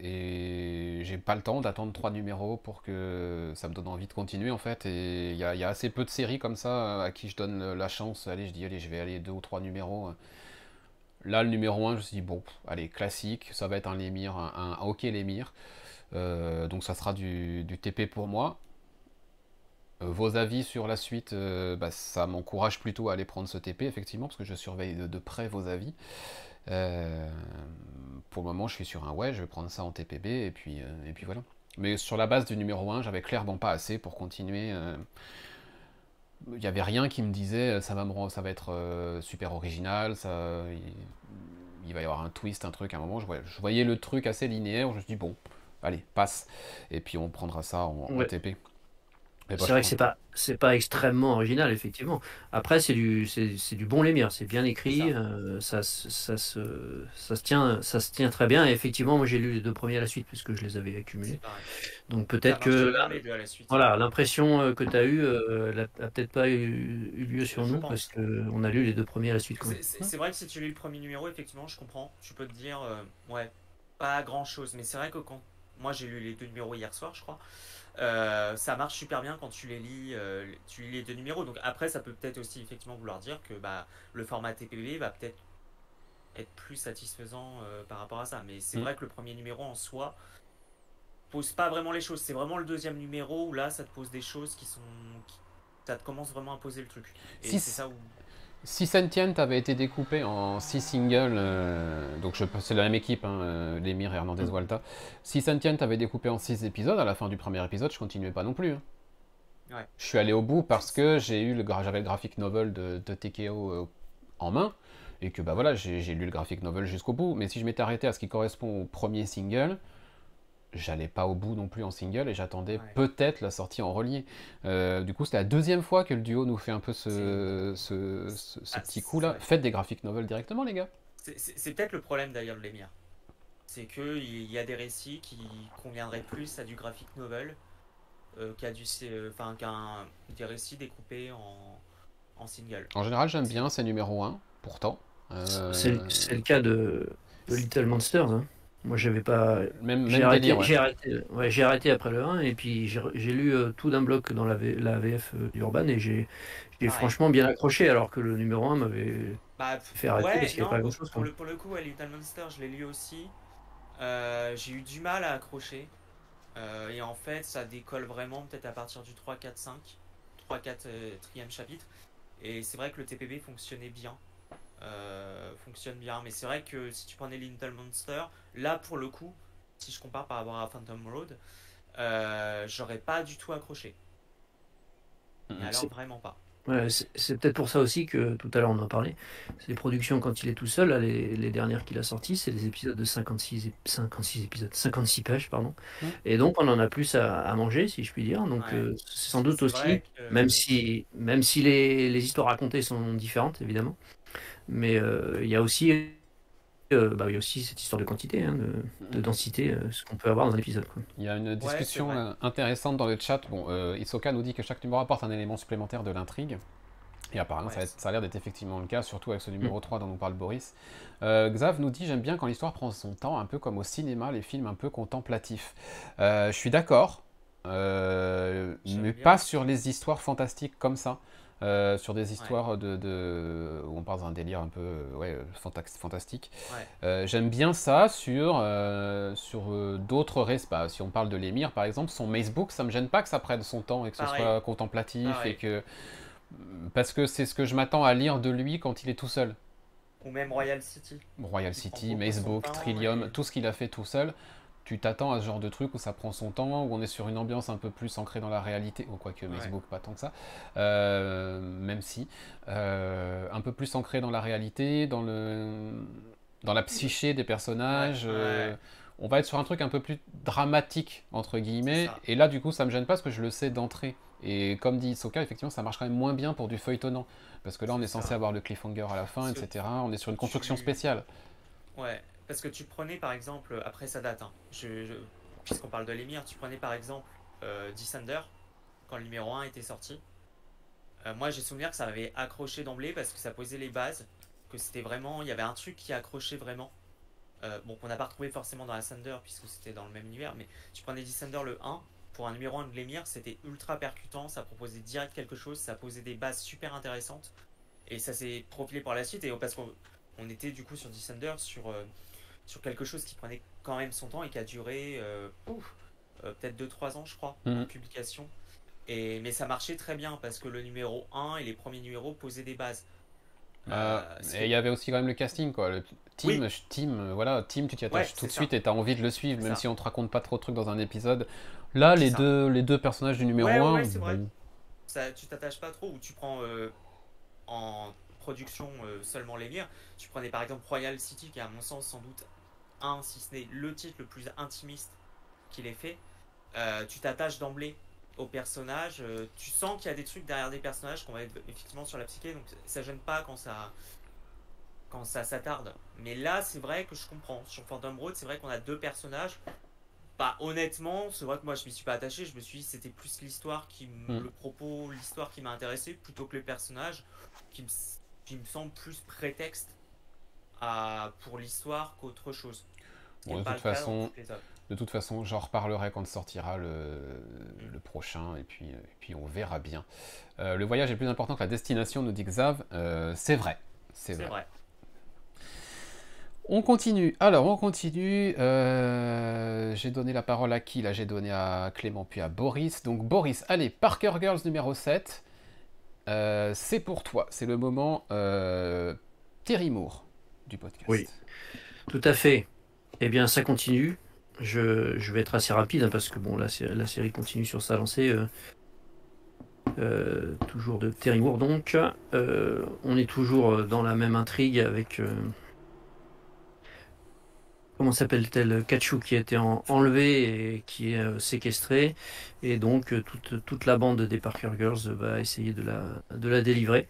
Et j'ai pas le temps d'attendre 3 numéros pour que ça me donne envie de continuer en fait. Et il y a assez peu de séries comme ça à qui je donne la chance. Allez, je dis, allez, je vais aller 2 ou 3 numéros. Là, le numéro 1, je me suis dit, bon, allez, classique, ça va être un Lémir, un OK Lémir. Donc ça sera du TP pour moi. Vos avis sur la suite, bah, ça m'encourage plutôt à aller prendre ce TP, effectivement, parce que je surveille de près vos avis. Euh, pour le moment, je suis sur un ouais, je vais prendre ça en TPB, et puis voilà. Mais sur la base du numéro 1, j'avais clairement pas assez pour continuer. Il n'y avait rien qui me disait ça va être super original, il va y avoir un twist, un truc. À un moment, je voyais le truc assez linéaire, je me suis dit, bon, allez, passe. Et puis on prendra ça en ouais. TP. Mais bon, C'est je vrai que pense. c'est pas extrêmement original, effectivement. Après, c'est du bon Lemire, c'est bien C'est écrit, ça. ça se tient très bien. Et effectivement, moi j'ai lu les deux premiers à la suite puisque je les avais C'est accumulés. pareil. Donc Ça peut-être marche que bien les deux à la suite. voilà, l'impression que tu as eue, elle a peut-être pas eu lieu sur Je nous parce pense. qu'on a lu les deux premiers à la suite quand même. C'est vrai que si tu lis le premier numéro, effectivement, je comprends. Tu peux te dire, ouais, pas grand chose. Mais c'est vrai que quand. Moi, j'ai lu les deux numéros hier soir, je crois. Ça marche super bien quand tu lis les deux numéros. Donc après, ça peut peut-être aussi effectivement vouloir dire que bah, le format TPB va peut-être être plus satisfaisant par rapport à ça. Mais c'est Mm. vrai que le premier numéro en soi pose pas vraiment les choses. C'est vraiment le deuxième numéro où là, ça te pose des choses ça te commence vraiment à poser le truc. Et c'est Si, ça où. si Sentient avait été découpé en 6 singles, donc c'est la même équipe, hein, Lemire et Hernandez Mm. Walta. Si Sentient avait découpé en 6 épisodes, à la fin du premier épisode, je continuais pas non plus. Hein. Ouais. Je suis allé au bout parce que j'avais le graphic novel de TKO en main et que bah voilà, j'ai lu le graphic novel jusqu'au bout. Mais si je m'étais arrêté à ce qui correspond au premier single, j'allais pas au bout non plus en single et j'attendais Ouais. peut-être la sortie en relié. Du coup, c'était la deuxième fois que le duo nous fait un peu C'est ce ah, petit coup là. ouais. Faites des graphic novels directement, les gars. C'est peut-être le problème d'ailleurs de l'émir. C'est que il y a des récits qui conviendraient plus à du graphic novel qu'un des récits découpés en single. En général, j'aime bien ces numéros 1, pourtant. C'est le cas de Little Monsters. Hein. Moi, j'avais pas. Même délire, ouais. J'ai arrêté après le 1 et puis j'ai lu tout d'un bloc dans la VF d'Urban et j'ai franchement bien accroché alors que le numéro 1 m'avait fait arrêter parce qu'il n'y avait pas grand chose. Pour le coup, Little Monster, je l'ai lu aussi. J'ai eu du mal à accrocher. Et en fait, ça décolle vraiment peut-être à partir du 3, 4, 5. 3, 4, 4e chapitre. Et c'est vrai que le TPB fonctionne bien. Mais c'est vrai que si tu prenais Little Monster, là pour le coup, si je compare par rapport à Phantom Road, j'aurais pas du tout accroché. Et alors vraiment pas. Ouais, c'est peut-être pour ça aussi que tout à l'heure on en parlait. C'est les productions quand il est tout seul, là, les dernières qu'il a sorties, c'est des épisodes de 56 épisodes, 56 pages, pardon. Et donc on en a plus à manger, si je puis dire. Donc c'est sans doute aussi, même si les histoires racontées sont différentes, évidemment. Mais il y a aussi il y a aussi cette histoire de quantité, hein, de densité, ce qu'on peut avoir dans un épisode. Quoi. Il y a une discussion intéressante dans le chat. Bon, Hisoka nous dit que chaque numéro apporte un élément supplémentaire de l'intrigue. Et apparemment, ça a l'air d'être effectivement le cas, surtout avec ce numéro 3 dont nous parle Boris. Xav nous dit « J'aime bien quand l'histoire prend son temps, un peu comme au cinéma, les films un peu contemplatifs. » Je suis d'accord, mais pas sur les histoires fantastiques comme ça. Sur des histoires où on parle d'un délire un peu fantastique. J'aime bien ça sur d'autres récits. Si on parle de l'émir, par exemple, son Macebook, ça me gêne pas que ça prenne son temps et que ce soit contemplatif. Parce que c'est ce que je m'attends à lire de lui quand il est tout seul. Ou même Royal City. Royal City, Macebook, Trillium, tout ce qu'il a fait tout seul. Tu t'attends à ce genre de truc où ça prend son temps, où on est sur une ambiance un peu plus ancrée dans la réalité, ou quoique Facebook pas tant que ça, même si, un peu plus ancrée dans la réalité, dans la psyché des personnages. On va être sur un truc un peu plus dramatique, entre guillemets, et là du coup ça me gêne pas parce que je le sais d'entrée. Et comme dit Hisoka, effectivement ça marche quand même moins bien pour du feuilletonnant, parce que là on est censé avoir le cliffhanger à la fin, etc. On est sur une construction spéciale. Ouais. Parce que tu prenais par exemple, après ça date, hein, puisqu'on parle de l'émir, tu prenais par exemple Descender, quand le numéro 1 était sorti. Moi j'ai souvenir que ça m'avait accroché d'emblée parce que ça posait les bases, que c'était vraiment, il y avait un truc qui accrochait vraiment. Qu'on n'a pas retrouvé forcément dans Ascender puisque c'était dans le même univers, mais tu prenais Descender le 1, pour un numéro 1 de l'émir, c'était ultra percutant, ça proposait direct quelque chose, ça posait des bases super intéressantes. Et ça s'est profilé par la suite, et parce qu'on était du coup sur Descender sur quelque chose qui prenait quand même son temps et qui a duré peut-être 2-3 ans je crois en publication, mais ça marchait très bien parce que le numéro 1 et les premiers numéros posaient des bases. Et il y avait aussi quand même le casting, quoi. Le Tim, tu t'y attaches tout de suite et tu as envie de le suivre, même si on te raconte pas trop de trucs dans un épisode. Là, les deux personnages du numéro 1, c'est vrai. Tu t'attaches pas trop, ou tu prends en production seulement l'émir. Tu prenais par exemple Royal City, qui est à mon sens sans doute si ce n'est le titre le plus intimiste qu'il ait fait. Tu t'attaches d'emblée aux personnages, tu sens qu'il y a des trucs derrière des personnages qu'on va être effectivement sur la psyché, donc ça gêne pas quand ça s'attarde. Mais là c'est vrai que je comprends, sur Phantom Road c'est vrai qu'on a deux personnages. Honnêtement, c'est vrai que moi je m'y suis pas attaché, je me suis dit c'était plus l'histoire l'histoire qui m'a intéressé plutôt que les personnages qui me semble plus prétexte pour l'histoire qu'autre chose. Bon, de toute façon, j'en reparlerai quand sortira le prochain, et puis on verra bien. Le voyage est plus important que la destination, nous dit Xav. C'est vrai. C'est vrai. On continue. Alors, j'ai donné la parole à qui? Là, j'ai donné à Clément, puis à Boris. Donc, Boris, allez, Parker Girls numéro 7. C'est pour toi. C'est le moment Terry Moore du podcast. Oui, tout à fait. Eh bien, ça continue. Je vais être assez rapide, hein, parce que bon, la série continue sur sa lancée. Toujours de Terry Moore, donc. On est toujours dans la même intrigue avec... comment s'appelle-t-elle, Kachu, qui a été enlevée et qui est séquestrée, et donc toute la bande des Parker Girls va essayer de la délivrer.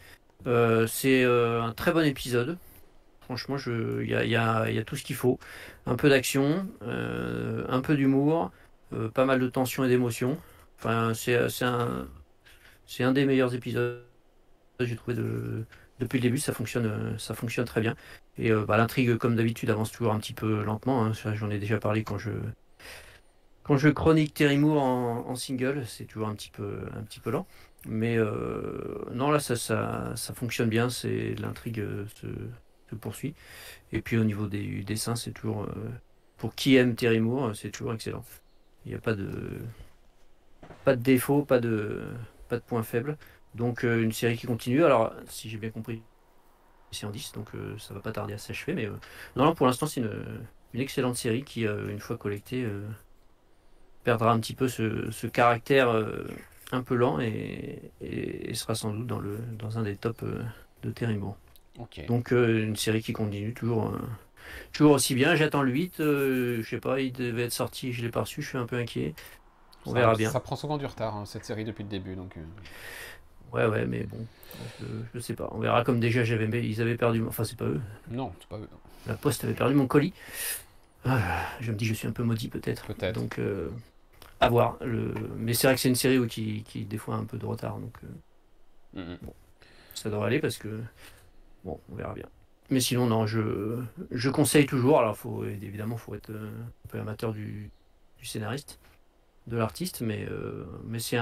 C'est un très bon épisode, Franchement, il y a tout ce qu'il faut. Un peu d'action, un peu d'humour, pas mal de tension et d'émotion. Enfin, c'est un des meilleurs épisodes, j'ai trouvé, depuis le début. Ça fonctionne très bien. Et bah, l'intrigue, comme d'habitude, avance toujours un petit peu lentement, hein. Ça, j'en ai déjà parlé quand je chronique Terry Moore en single, c'est toujours un petit peu lent. Mais non, là, ça fonctionne bien. L'intrigue se poursuit. Et puis au niveau du dessin, c'est toujours, pour qui aime Terry Moore, c'est toujours excellent. Il n'y a pas de défaut, pas de point faible. Donc une série qui continue. Alors, si j'ai bien compris, c'est en 10, donc ça va pas tarder à s'achever. Mais non, non, pour l'instant, c'est une excellente série qui, une fois collectée, perdra un petit peu ce caractère un peu lent et sera sans doute dans un des tops de Terry Moore. Ok. Donc une série qui continue toujours aussi bien. J'attends le 8. Je sais pas, il devait être sorti, je l'ai pas reçu, je suis un peu inquiet. On verra bien. Ça prend souvent du retard, hein, cette série, depuis le début. Donc, Ouais, mais bon, je sais pas. On verra. Comme déjà ils avaient perdu. Enfin, c'est pas eux. non, c'est pas eux. La Poste avait perdu mon colis. Ah, je me dis, je suis un peu maudit peut-être. Peut-être. Donc à voir. Mais c'est vrai que c'est une série qui des fois a un peu de retard. Donc ça devrait aller parce que bon, on verra bien. Mais sinon, non, je conseille toujours. Alors, évidemment, faut être un peu amateur du scénariste, de l'artiste, mais c'est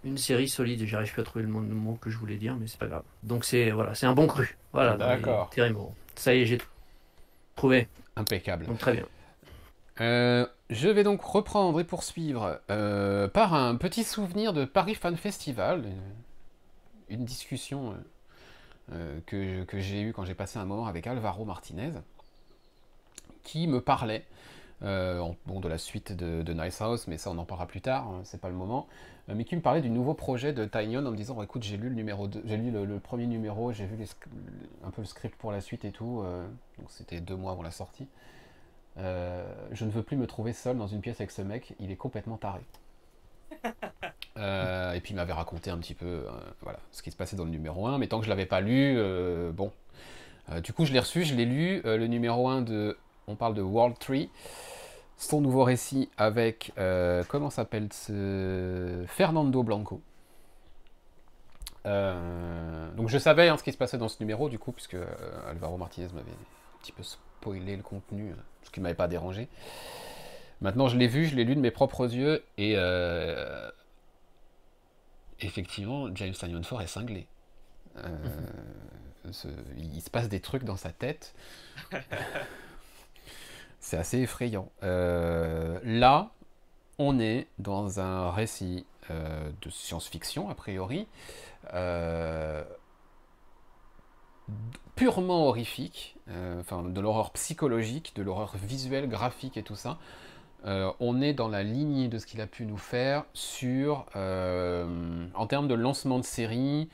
une série solide. J'arrive plus à trouver le mot que je voulais dire, mais c'est pas grave. Donc, c'est un bon cru. Voilà, D'accord. Terry Moore. Ça y est, j'ai trouvé. Impeccable. Donc, très bien. Je vais donc reprendre et poursuivre par un petit souvenir de Paris Fan Festival, une discussion que j'ai eue quand j'ai passé un moment avec Alvaro Martinez, qui me parlait de la suite de Nice House, mais ça on en parlera plus tard, hein, c'est pas le moment, mais qui me parlait du nouveau projet de Tynion en me disant écoute, j'ai lu le numéro 2, j'ai lu le premier numéro, j'ai vu un peu le script pour la suite et tout, donc c'était 2 mois avant la sortie. Je ne veux plus me trouver seul dans une pièce avec ce mec, il est complètement taré. Et puis il m'avait raconté un petit peu voilà, ce qui se passait dans le numéro 1, mais tant que je l'avais pas lu, bon. Du coup je l'ai reçu, je l'ai lu, le numéro 1 on parle de World Tree, son nouveau récit avec, comment s'appelle ce... Fernando Blanco. Donc je savais ce qui se passait dans ce numéro, du coup, puisque Alvaro Martinez m'avait un petit peu spoilé le contenu, ce qui ne m'avait pas dérangé. Maintenant je l'ai vu, je l'ai lu de mes propres yeux, et effectivement, James Tynion Ford est cinglé. Il se passe des trucs dans sa tête. C'est assez effrayant. Là, on est dans un récit de science-fiction, a priori, purement horrifique, de l'horreur psychologique, de l'horreur visuelle, graphique et tout ça. On est dans la lignée de ce qu'il a pu nous faire en termes de lancement de série.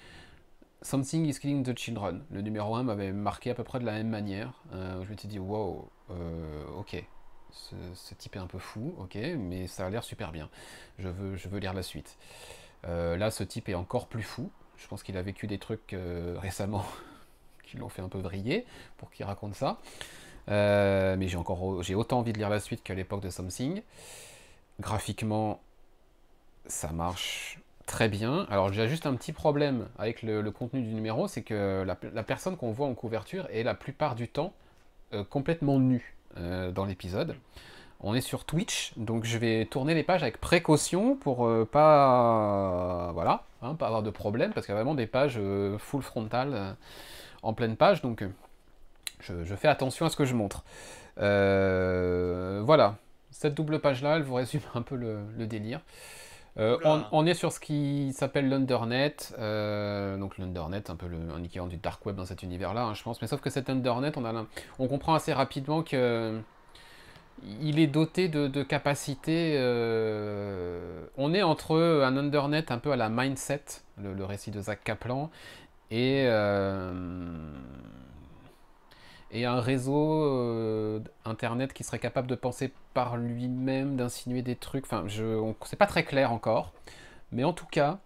Something is Killing the Children. Le numéro 1 m'avait marqué à peu près de la même manière. Je m'étais dit, wow, ok, ce type est un peu fou, ok, mais ça a l'air super bien. Je veux lire la suite. Là, ce type est encore plus fou. Je pense qu'il a vécu des trucs récemment qui l'ont fait un peu vriller pour qu'il raconte ça. Mais j'ai autant envie de lire la suite qu'à l'époque de Something. Graphiquement, ça marche très bien. Alors j'ai juste un petit problème avec le contenu du numéro, c'est que la personne qu'on voit en couverture est la plupart du temps complètement nue dans l'épisode. On est sur Twitch, donc je vais tourner les pages avec précaution pour pas avoir de problème, parce qu'il y a vraiment des pages full frontal en pleine page, donc je fais attention à ce que je montre. Voilà, cette double page là, elle vous résume un peu le délire. On est sur ce qui s'appelle l'Undernet, donc l'Undernet, un peu un équivalent du Dark Web dans cet univers-là, hein, je pense, mais sauf que cet Undernet, on comprend assez rapidement que il est doté de capacités. On est entre un Undernet un peu à la Mindset, le récit de Zach Kaplan, et un réseau internet qui serait capable de penser par lui-même, d'insinuer des trucs. Enfin, c'est pas très clair encore, Mais en tout cas,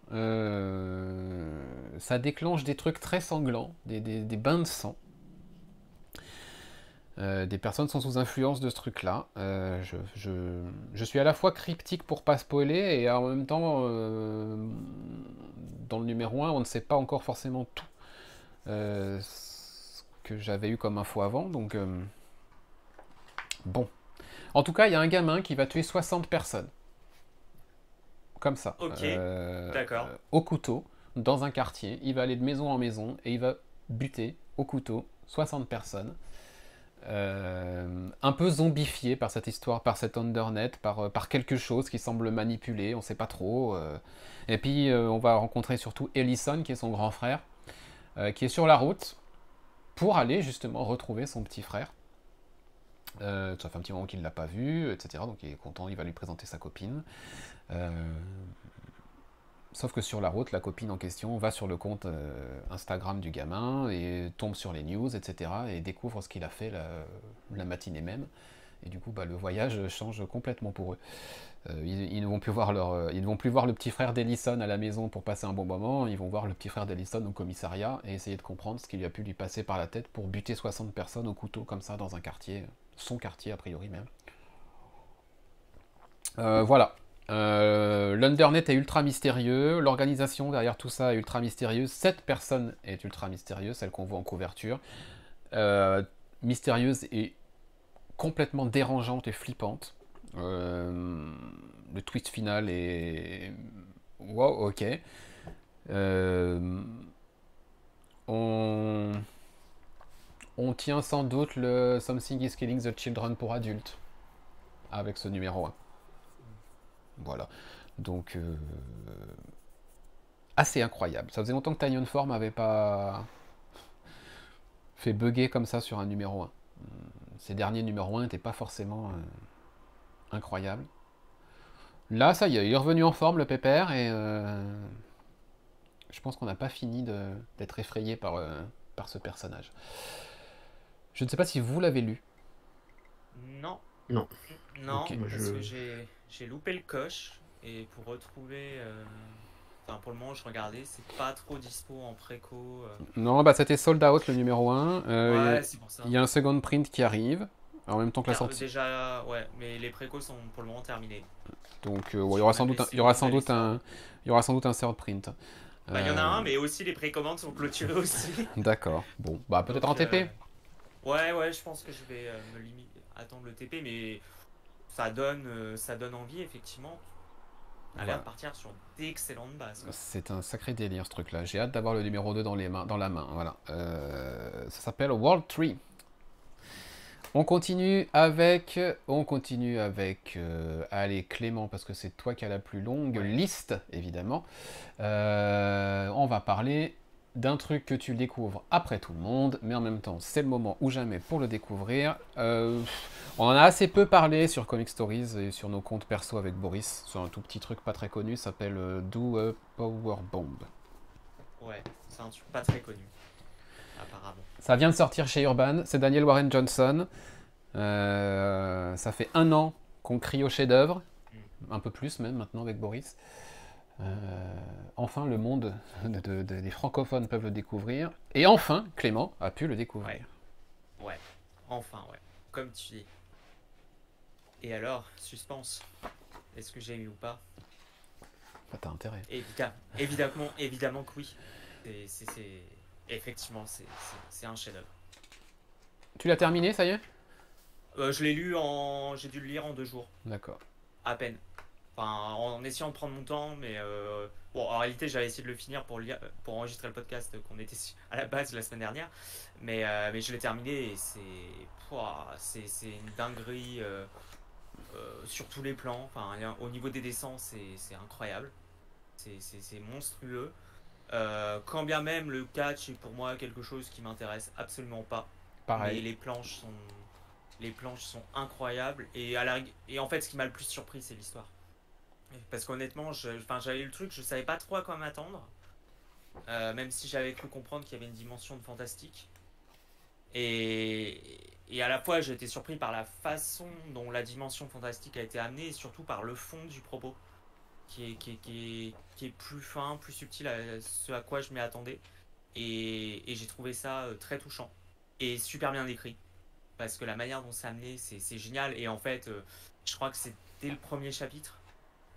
ça déclenche des trucs très sanglants, des bains de sang. Des personnes sont sous influence de ce truc-là. Je suis à la fois cryptique pour pas spoiler et en même temps, dans le numéro 1, on ne sait pas encore forcément tout ce que j'avais eu comme info avant. Donc, bon. En tout cas, il y a un gamin qui va tuer 60 personnes. Comme ça. Ok, d'accord. Au couteau, dans un quartier. Il va aller de maison en maison et il va buter au couteau 60 personnes. Un peu zombifié par cette histoire, par cet undernet, par quelque chose qui semble manipuler, on ne sait pas trop. Et puis on va rencontrer surtout Ellison, qui est son grand frère, qui est sur la route pour aller justement retrouver son petit frère. Ça fait un petit moment qu'il ne l'a pas vu, etc. Donc il est content, il va lui présenter sa copine. Sauf que sur la route, la copine en question va sur le compte Instagram du gamin et tombe sur les news, etc. et découvre ce qu'il a fait la matinée même. Et du coup, le voyage change complètement pour eux. Ils ne vont plus voir ils ne vont plus voir le petit frère d'Ellison à la maison pour passer un bon moment. Ils vont voir le petit frère d'Ellison au commissariat et essayer de comprendre ce qui lui a pu lui passer par la tête pour buter 60 personnes au couteau comme ça dans un quartier, son quartier a priori même. Voilà. L'Undernet est ultra mystérieux, l'organisation derrière tout ça est ultra mystérieuse, cette personne est ultra mystérieuse, celle qu'on voit en couverture. Mystérieuse et complètement dérangeante et flippante. Le twist final est... Wow, ok. On tient sans doute le Something is Killing the Children pour adultes avec ce numéro 1. Voilà. Donc, assez incroyable. Ça faisait longtemps que Tiny Form m'avait pas fait bugger comme ça sur un numéro 1. Ces derniers numéros 1 n'étaient pas forcément incroyables. Là, ça y est, il est revenu en forme, le pépère, et je pense qu'on n'a pas fini d'être effrayé par ce personnage. Je ne sais pas si vous l'avez lu. Non. Non. Non, Ok. parce que j'ai loupé le coche. Et pour retrouver... Enfin, pour le moment, je regardais, c'est pas trop dispo en préco. Non, c'était sold out le numéro 1. Ouais, c'est pour ça. Il y a un second print qui arrive, en même temps que la sortie. Déjà, ouais, mais les précos sont pour le moment terminés. Donc, il y aura sans doute un third print. Il y en a un, mais aussi les précommandes sont clôturées aussi. D'accord. Bon, peut-être en Donc, TP. Ouais, je pense que je vais me limiter, attendre le TP, mais ça donne envie, effectivement. À l'air de partir sur d'excellentes bases. C'est un sacré délire ce truc-là. J'ai hâte d'avoir le numéro 2 dans la main. Voilà. Ça s'appelle World 3. On continue avec allez, Clément, parce que c'est toi qui as la plus longue liste, évidemment. On va parler d'un truc que tu découvres après tout le monde, mais en même temps, c'est le moment ou jamais pour le découvrir. On en a assez peu parlé sur Comic Stories et sur nos comptes perso avec Boris, sur un tout petit truc pas très connu, ça s'appelle Do a Power Bomb. Ouais, c'est un truc pas très connu, apparemment. Ça vient de sortir chez Urban, c'est Daniel Warren Johnson. Ça fait 1 an qu'on crie au chef-d'œuvre, un peu plus même maintenant avec Boris. Enfin, le monde des francophones peuvent le découvrir. Et enfin, Clément a pu le découvrir. Ouais. Enfin, ouais. Comme tu dis. Et alors, suspense. Est-ce que j'ai eu ou pas? T'as intérêt. Évidemment que oui. Effectivement, c'est un chef-d'œuvre. Tu l'as terminé, ça y est? Je l'ai lu j'ai dû le lire en 2 jours. D'accord. À peine. Enfin, en essayant de prendre mon temps, mais bon, en réalité, j'avais essayé de le finir pour enregistrer le podcast qu'on était à la base la semaine dernière, mais je l'ai terminé et c'est une dinguerie sur tous les plans. Enfin, au niveau des dessins, c'est incroyable, c'est monstrueux. Quand bien même le catch est pour moi quelque chose qui m'intéresse absolument pas. Pareil. Mais les planches sont incroyables et en fait, ce qui m'a le plus surpris, c'est l'histoire. Parce qu'honnêtement, j'avais eu le truc, je savais pas trop à quoi m'attendre. Même si j'avais cru comprendre qu'il y avait une dimension de fantastique. Et à la fois, j'ai été surpris par la façon dont la dimension fantastique a été amenée et surtout par le fond du propos, qui est plus fin, plus subtil à ce à quoi je m'y attendais. Et j'ai trouvé ça très touchant et super bien écrit. Parce que la manière dont c'est amené, c'est génial. Et en fait, je crois que c'est dès le premier chapitre,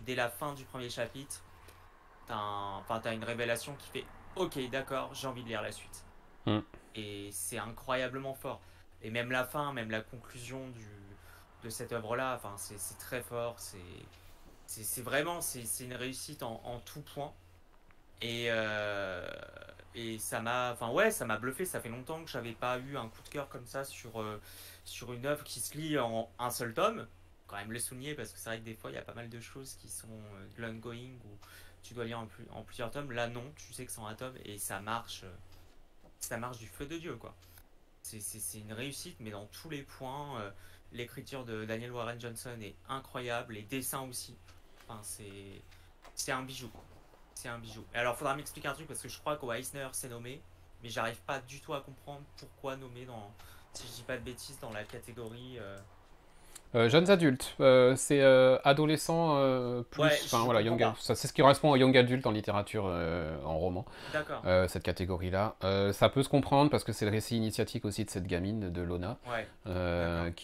dès la fin du premier chapitre, t'as une révélation qui fait ok, d'accord, j'ai envie de lire la suite. Mm. Et c'est incroyablement fort. Et même la fin, même la conclusion de cette œuvre-là, enfin, c'est très fort. C'est vraiment c'est une réussite en tout point. Et, ça m'a, enfin ouais, ça m'a bluffé. Ça fait longtemps que j'avais pas eu un coup de cœur comme ça sur une œuvre qui se lit en un seul tome. Quand même le souligner parce que c'est vrai que des fois il y a pas mal de choses qui sont de l'ongoing ou tu dois lire en plusieurs tomes. Là non, tu sais que c'est en un tome et ça marche du feu de Dieu quoi. C'est une réussite mais dans tous les points. L'écriture de Daniel Warren Johnson est incroyable, les dessins aussi. Enfin c'est un bijou. C'est un bijou. Et alors, faudra m'expliquer un truc parce que je crois qu'au Eisner c'est nommé, mais j'arrive pas du tout à comprendre pourquoi nommer si je dis pas de bêtises, dans la catégorie. Jeunes adultes, c'est adolescents plus, Ouais, enfin je voilà, comprends pas. ça c'est ce qui correspond au young adulte en littérature, en roman, D'accord. cette catégorie-là. Ça peut se comprendre parce que c'est le récit initiatique aussi de cette gamine de Lona, Ouais. D'accord.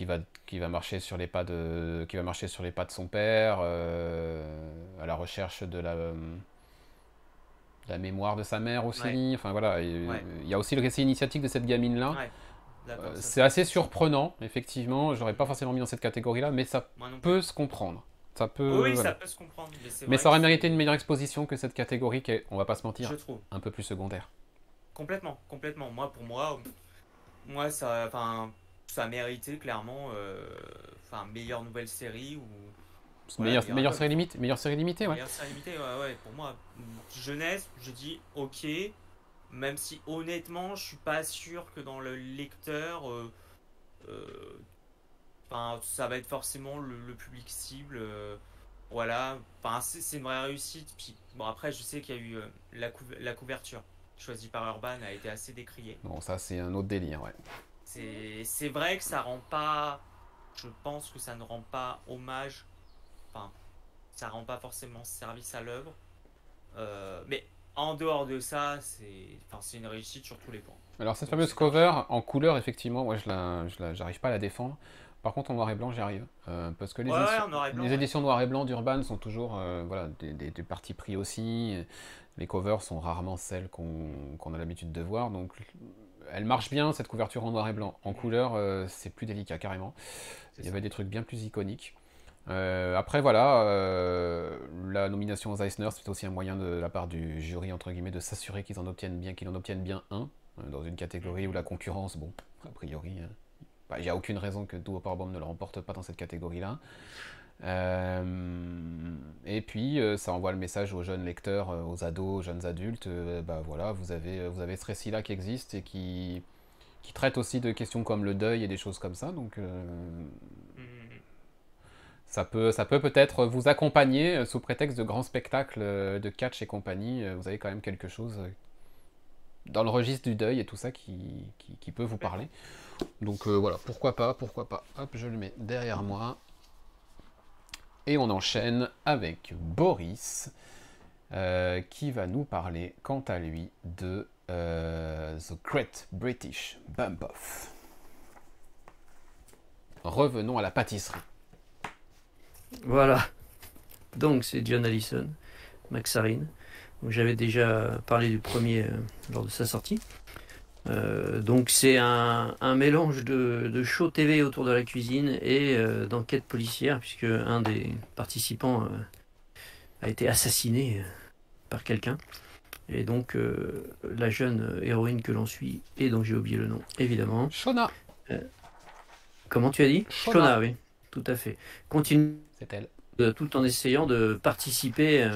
qui va marcher sur les pas de, qui va marcher sur les pas de son père, à la recherche de la mémoire de sa mère Ouais. aussi. Enfin voilà, Ouais. il y a aussi le récit initiatique de cette gamine-là. Ouais. D'accord. Ça C'est c'est assez intéressant. surprenant, effectivement. Je l'aurais pas Mhm. forcément mis dans cette catégorie-là, mais ça Moi non plus. peut se comprendre. Ça Oui, peut, oui, ça voilà. peut se comprendre, mais c'est Mais vrai ça que aurait mérité une c'est. meilleure exposition que cette catégorie qui est, on va pas se Je mentir, trouve. un peu plus secondaire. Complètement, complètement. Pour moi, enfin, ça méritait clairement, enfin, meilleure nouvelle série ou voilà, meilleur album, enfin. Meilleure série limitée, ouais. Meilleure série limitée, ouais, ouais, pour moi. Jeunesse, je dis ok, même si honnêtement, je suis pas sûr que dans le lecteur, euh, enfin, ça va être forcément le public cible. Voilà, enfin, c'est une vraie réussite. Puis, bon, après, je sais qu'il y a eu la couverture choisie par Urban a été assez décriée. Bon, ça c'est un autre délire, ouais. C'est vrai que ça rend pas. Je pense que ça ne rend pas hommage. Enfin, ça rend pas forcément service à l'œuvre. Mais en dehors de ça, c'est une réussite sur tous les points. Alors cette Donc fameuse c'est un cover chef-d'œuvre. en couleur, effectivement, moi j'arrive pas à la défendre. Par contre en noir et blanc, j'y arrive. Parce que Ouais, ouais, en noir et blanc, les ouais. éditions noir et blanc d'Urban sont toujours voilà, des partis pris aussi. Les covers sont rarement celles qu'on a l'habitude de voir. Donc elle marche bien cette couverture en noir et blanc. En Mhm. couleur, c'est plus délicat carrément. C'est Il y ça. avait des trucs bien plus iconiques. Après voilà, la nomination aux Eisner, c'est aussi un moyen de la part du jury entre guillemets de s'assurer qu'ils en obtiennent bien un dans une catégorie où Mhm. la concurrence, bon, a priori, bah, il n'y a aucune raison que Duo Powerbomb ne le remporte pas dans cette catégorie-là. Et puis ça envoie le message aux jeunes lecteurs, aux ados, aux jeunes adultes, bah voilà, vous avez ce récit-là qui existe et qui traite aussi de questions comme le deuil et des choses comme ça, donc Mhm. ça peut peut-être vous accompagner sous prétexte de grands spectacles de catch et compagnie. Vous avez quand même quelque chose dans le registre du deuil et tout ça qui peut vous parler. Complètement. Donc voilà, pourquoi pas, pourquoi pas. Hop, je le mets derrière moi. Et on enchaîne avec Boris, qui va nous parler, quant à lui, de The Great British Bump Off. Revenons à la pâtisserie. Voilà. Donc c'est John Allison, Maxarine. Donc, j'avais déjà parlé du premier lors de sa sortie. Donc c'est un mélange de show TV autour de la cuisine et d'enquête policière, puisque un des participants a été assassiné par quelqu'un. Et donc la jeune héroïne que l'on suit, et dont j'ai oublié le nom, évidemment. Shona, Comment tu as dit? Shona. Shona, oui, tout à fait. Continue C'est elle. tout en essayant de participer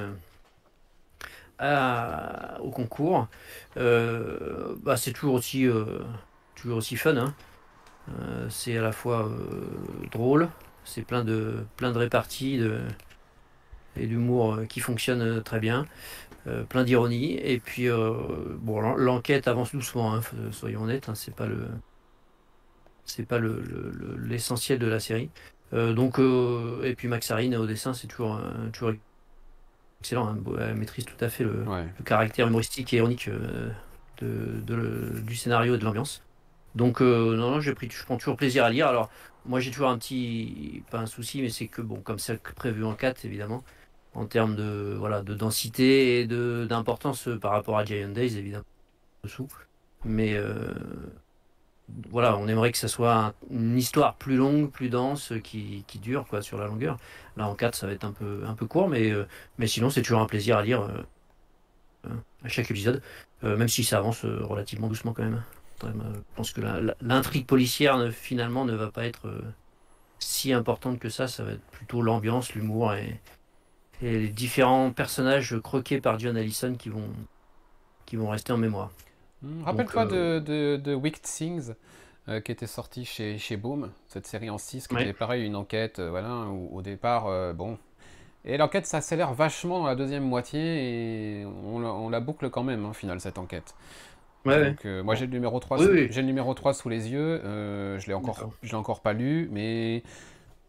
au concours. Bah, c'est toujours aussi fun, hein. C'est à la fois drôle, c'est plein de réparties et d'humour qui fonctionne très bien, plein d'ironie. Et puis, bon, l'enquête avance doucement, hein, soyons honnêtes, hein, c'est pas l'essentiel de la série. Donc, et puis Max Harine au dessin, c'est toujours excellent, hein, elle maîtrise tout à fait le Ouais. caractère humoristique et ironique du scénario et de l'ambiance. Donc non, je prends toujours plaisir à lire. Alors moi j'ai toujours pas un souci, mais c'est que bon, comme c'est prévu en 4 évidemment, en termes de densité et d'importance par rapport à Giant Days évidemment dessous. Mais voilà, on aimerait que ça soit une histoire plus longue, plus dense, qui dure quoi sur la longueur. Là en 4 ça va être un peu court, mais sinon c'est toujours un plaisir à lire à chaque épisode, même si ça avance relativement doucement quand même. Je pense que l'intrigue policière finalement ne va pas être si importante que ça va être plutôt l'ambiance, l'humour et les différents personnages croqués par John Allison qui vont rester en mémoire. Rappelle-toi de Wicked Things qui était sorti chez Boom, cette série en 6 qui Ouais. était pareil, une enquête, voilà, où au départ, bon. Et l'enquête s'accélère vachement dans la deuxième moitié et on la boucle quand même, au final, cette enquête. Ouais. Donc, moi Bon. j'ai le numéro 3 Oui, oui. j'ai le numéro 3 sous les yeux, D'accord. je l'ai encore pas lu, mais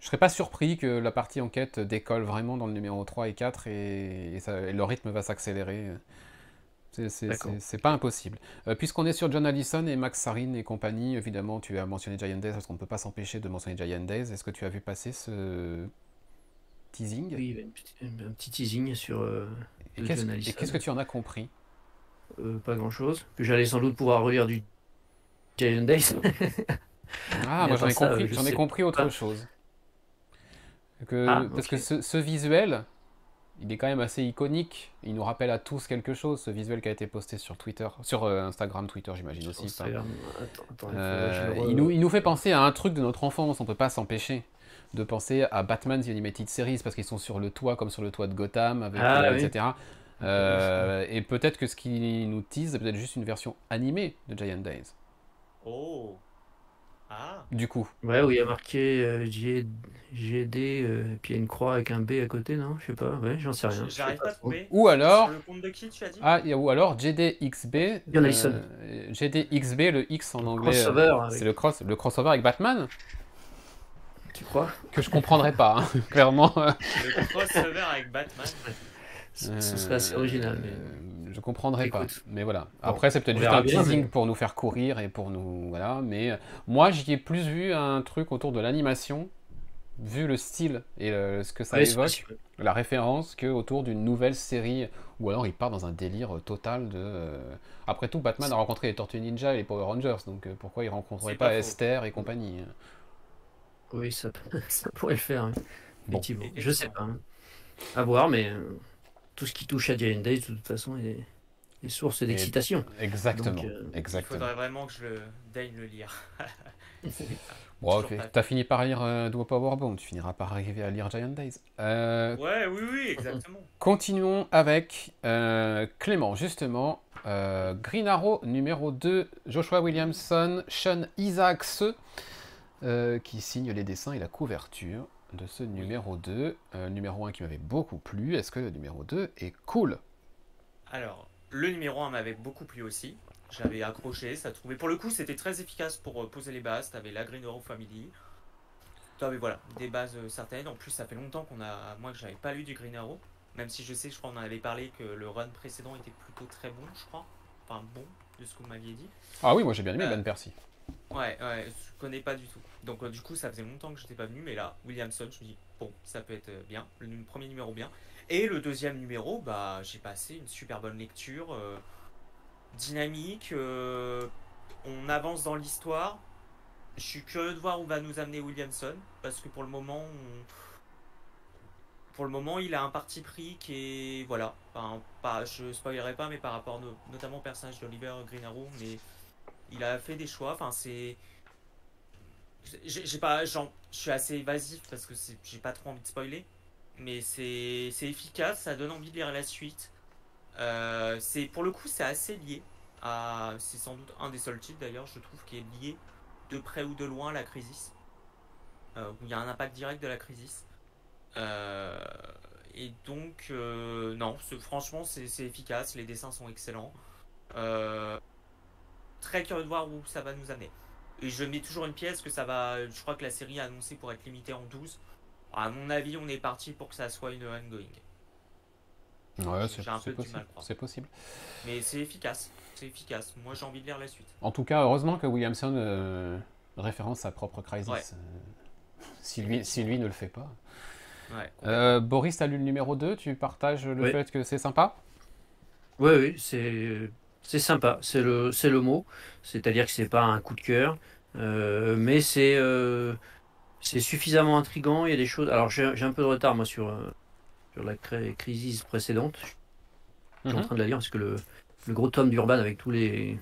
je serais pas surpris que la partie enquête décolle vraiment dans le numéro 3 et 4 et le rythme va s'accélérer. D'accord. C'est pas impossible. Puisqu'on est sur John Allison et Max Sarin et compagnie, évidemment, tu as mentionné Giant Days parce qu'on ne peut pas s'empêcher de mentionner Giant Days. Est-ce que tu as vu passer ce teasing? Oui, il y a un petit teasing sur Et de qu'est-ce John et Allison. qu'est-ce que tu en as compris? Pas grand-chose. Que j'allais sans doute pouvoir relire du Giant Days. Ah, Mais moi à part ça, je j'en ai sais compris autre pas. chose. Ah, Parce que ok. ce visuel, il est quand même assez iconique. Il nous rappelle à tous quelque chose, ce visuel qui a été posté sur Twitter, sur Instagram, Twitter, j'imagine Sur aussi. Enfin, Instagram. Attends, il faudrait que je le il nous fait penser à un truc de notre enfance, on peut pas s'empêcher de penser à Batman The Animated Series parce qu'ils sont sur le toit comme sur le toit de Gotham, avec, Ah oui. etc. Et peut-être que ce qui nous tease, c'est peut-être juste une version animée de Giant Days. Oh. Ah. Du coup. Ouais, où il y a marqué GD, puis il y a une croix avec un B à côté, non? Je sais pas, ouais, j'en sais rien. Je sais J'arrive pas pas à trop. trouver. Ou Sur alors, le compte de qui tu as dit? ou alors GDXB, John Allison. GDXB, le X en anglais, Crossover c'est avec. le crossover avec Batman, Tu crois? que je comprendrais pas, hein, clairement. Le crossover avec Batman. Ce serait assez original, mais Je comprendrais pas, écoute. mais voilà. Bon, Après, c'est peut-être on juste verra un bien, teasing mais pour nous faire courir et pour nous, voilà. Mais moi, j'y ai plus vu un truc autour de l'animation, vu le style et ce que ça ouais, c'est évoque, possible. la référence, que autour d'une nouvelle série, ou alors il part dans un délire total de. Après tout, Batman a rencontré les Tortues Ninja et les Power Rangers, donc pourquoi il rencontrerait C'est pas pas faux. Esther et compagnie? Oui, ça pourrait le faire, hein, Bon, effectivement. Je sais Effectivement. pas, hein. À voir, mais tout ce qui touche à Giant Days, de toute façon, est source et d'excitation. Donc, exactement, Il exactement. faudrait vraiment que je le daigne le lire. Bon, Toujours pas t'as fait. fini par lire Duo Powerbomb, tu finiras par arriver à lire Giant Days. Ouais, oui, oui, exactement. Continuons avec Clément, justement. Green Arrow numéro 2, Joshua Williamson, Sean Isaacs, qui signe les dessins et la couverture de ce numéro 2. Numéro 1 qui m'avait beaucoup plu. Est-ce que le numéro 2 est cool? Alors, le numéro 1 m'avait beaucoup plu aussi. J'avais accroché, ça trouvait. Pour le coup, c'était très efficace pour poser les bases. T'avais la Green Arrow Family. T'avais voilà, des bases certaines. En plus, ça fait longtemps moi, que j'avais pas lu du Green Arrow. Même si je crois qu'on en avait parlé que le run précédent était plutôt très bon, je crois. Enfin, bon, de ce que vous m'aviez dit. Ah oui, moi j'ai bien aimé Euh, Ben Percy. ouais, je connais pas du tout. Donc, du coup, ça faisait longtemps que j'étais pas venu. Mais là, Williamson, je me dis, bon, ça peut être bien. Premier numéro bien. Et le deuxième numéro, bah, j'ai passé une super bonne lecture. Dynamique, on avance dans l'histoire. Je suis curieux de voir où va nous amener Williamson, parce que pour le moment, il a un parti pris qui est, voilà, enfin, pas, je spoilerai pas, mais par rapport notamment au personnage d'Oliver Green Arrow, mais il a fait des choix. Enfin, j'ai pas, je suis assez évasif parce que j'ai pas trop envie de spoiler, mais c'est efficace, ça donne envie de lire la suite. Pour le coup, c'est assez lié c'est sans doute un des seuls titres d'ailleurs, je trouve, qui est lié de près ou de loin à la crise, où il y a un impact direct de la crise. Euh, et donc, non, franchement, c'est efficace, les dessins sont excellents. Euh, Très curieux de voir où ça va nous amener. Et je mets toujours une pièce que ça va. Je crois que la série est annoncée pour être limitée en 12. À mon avis, on est parti pour que ça soit une ongoing. Ouais, J'ai un peu du possible. mal, quoi. C'est possible. Mais c'est efficace. C'est efficace. Moi, j'ai envie de lire la suite. En tout cas, heureusement que Williamson référence sa propre Ouais. Crisis. Si lui ne le fait pas. Ouais, complètement. Boris, t'as lu le numéro 2, tu partages le Oui, fait que c'est sympa? oui, c'est sympa, c'est le mot. C'est-à-dire que c'est pas un coup de cœur, mais c'est suffisamment intriguant. Il y a des choses. Alors j'ai un peu de retard moi sur la crise précédente. Je suis en Mhm. train de la lire parce que le gros tome d'Urban avec tous les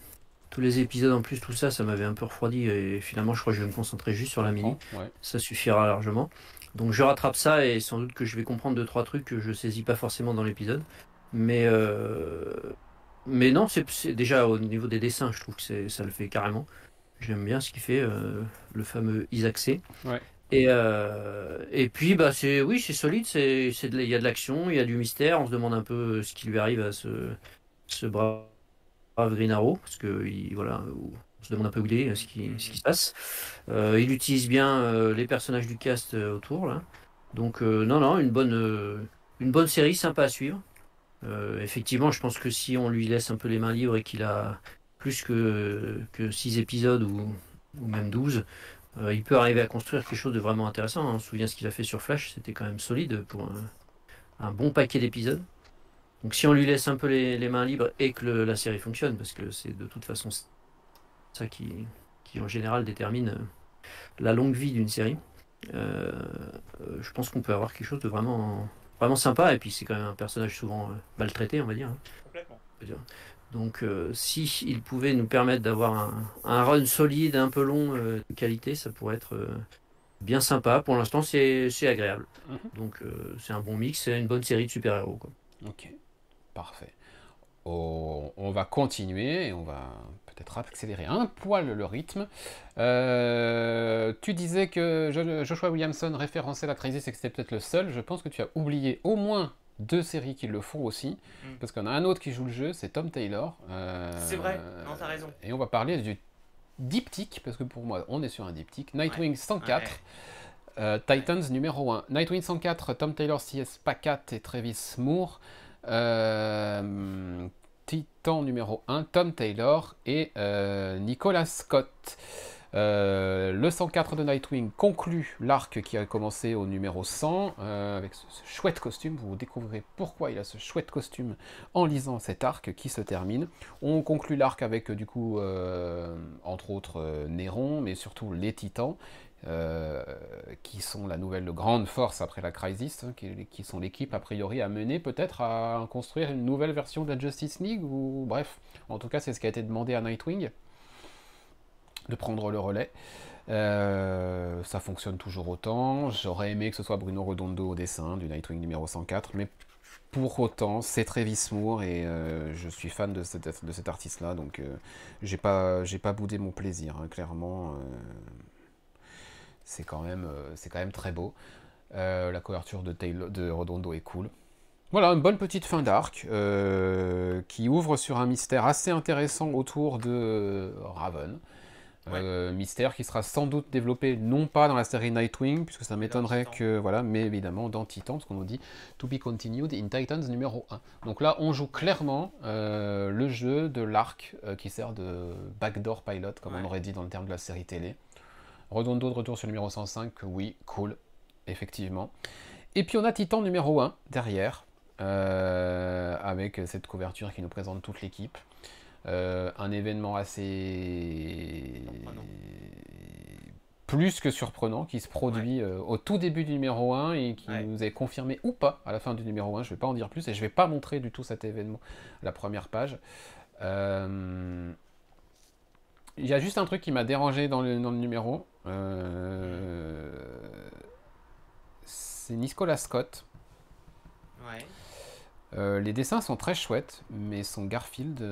épisodes en plus, tout ça, ça m'avait un peu refroidi et finalement je crois que je vais me concentrer juste sur la mini. Ouais. Ça suffira largement. Donc je rattrape ça et sans doute que je vais comprendre deux trois trucs que je saisis pas forcément dans l'épisode. Mais mais non, déjà au niveau des dessins, je trouve que ça le fait carrément. J'aime bien ce qu'il fait, le fameux Isaac C. Ouais. Et puis bah oui, c'est solide, il y a de l'action, il y a du mystère. On se demande un peu ce qui lui arrive à ce brave Green Arrow, parce que voilà, on se demande un peu où il est, ce qui se passe. Il utilise bien les personnages du cast autour là. Donc non, une bonne série, sympa à suivre. Effectivement, je pense que si on lui laisse un peu les mains libres et qu'il a plus que 6 épisodes ou même 12, il peut arriver à construire quelque chose de vraiment intéressant. On se souvient ce qu'il a fait sur Flash, c'était quand même solide pour un bon paquet d'épisodes. Donc si on lui laisse un peu les mains libres et que la série fonctionne, parce que c'est de toute façon ça qui en général détermine la longue vie d'une série, je pense qu'on peut avoir quelque chose de vraiment sympa. Et puis c'est quand même un personnage souvent maltraité, on va dire. Complètement. Donc si il pouvait nous permettre d'avoir un run solide, un peu long, de qualité, ça pourrait être bien sympa. Pour l'instant, c'est agréable. Mhm. Donc c'est un bon mix, c'est une bonne série de super-héros, quoi. Ok, parfait. On va continuer et on va peut-être accélérer un poil le rythme. Tu disais que Joshua Williamson référençait la Crisis et que c'était peut-être le seul. Je pense que tu as oublié au moins 2 séries qui le font aussi. Parce qu'il y en a un autre qui joue le jeu, c'est Tom Taylor. C'est vrai, non, t'as raison. Et on va parler du diptyque, parce que pour moi, on est sur un diptyque. Nightwing 104. Titans numéro 1. Nightwing 104, Tom Taylor, C.S. Pacat et Travis Moore. Titan numéro 1, Tom Taylor et Nicolas Scott. Le 104 de Nightwing conclut l'arc qui a commencé au numéro 100 avec ce chouette costume. Vous découvrirez pourquoi il a ce chouette costume en lisant cet arc qui se termine. On conclut l'arc avec du coup entre autres Néron, mais surtout les Titans. Qui sont la nouvelle grande force après la Crisis, qui sont l'équipe a priori à mener peut-être à construire une nouvelle version de la Justice League, ou bref, en tout cas c'est ce qui a été demandé à Nightwing, de prendre le relais. Ça fonctionne toujours autant, j'aurais aimé que ce soit Bruno Redondo au dessin du Nightwing numéro 104, mais pour autant c'est Travis Moore et je suis fan de cet artiste-là, donc j'ai pas boudé mon plaisir, hein, clairement. C'est quand même très beau. La couverture de Redondo est cool. Voilà, une bonne petite fin d'arc qui ouvre sur un mystère assez intéressant autour de Raven. Mystère qui sera sans doute développé non pas dans la série Nightwing, puisque ça m'étonnerait que, voilà, mais évidemment dans Titan, parce qu'on nous dit To be continued in Titans numéro 1. Donc là, on joue clairement le jeu de l'arc qui sert de backdoor pilot, comme on aurait dit dans le terme de la série télé. Redondo de retour sur le numéro 105, oui, cool, effectivement. Et puis on a Titan numéro 1 derrière, avec cette couverture qui nous présente toute l'équipe. Un événement assez plus que surprenant qui se produit au tout début du numéro 1 et qui nous est confirmé ou pas à la fin du numéro 1. Je ne vais pas en dire plus et je ne vais pas montrer du tout cet événement à la première page. Il y a juste un truc qui m'a dérangé dans le numéro. C'est Nicolas Scott. Les dessins sont très chouettes, mais son Garfield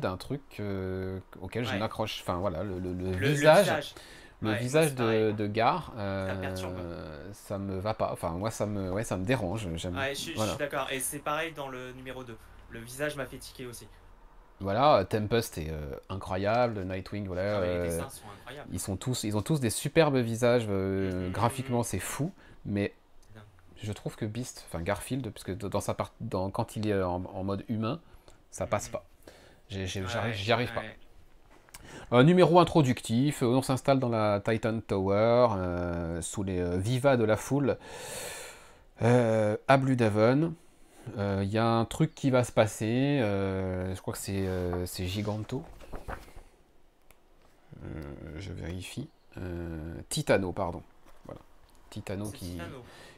a un truc auquel je m'accroche. Enfin voilà, le visage de Gar, ça me va pas. Enfin moi ça me dérange. Je suis d'accord. Et c'est pareil dans le numéro 2. Le visage m'a fait tiquer aussi. Voilà, Tempest est incroyable, Nightwing, voilà. Les dessins sont incroyables. Ils ont tous des superbes visages, graphiquement c'est fou, mais Je trouve que Beast, enfin Garfield, parce que quand il est en mode humain, ça passe pas. J'y arrive pas. Numéro introductif, on s'installe dans la Titan Tower, sous les vivas de la foule, à Blue Devon. Il y a un truc qui va se passer, je crois que c'est Giganto. Je vérifie. Titano, pardon. Voilà. Titano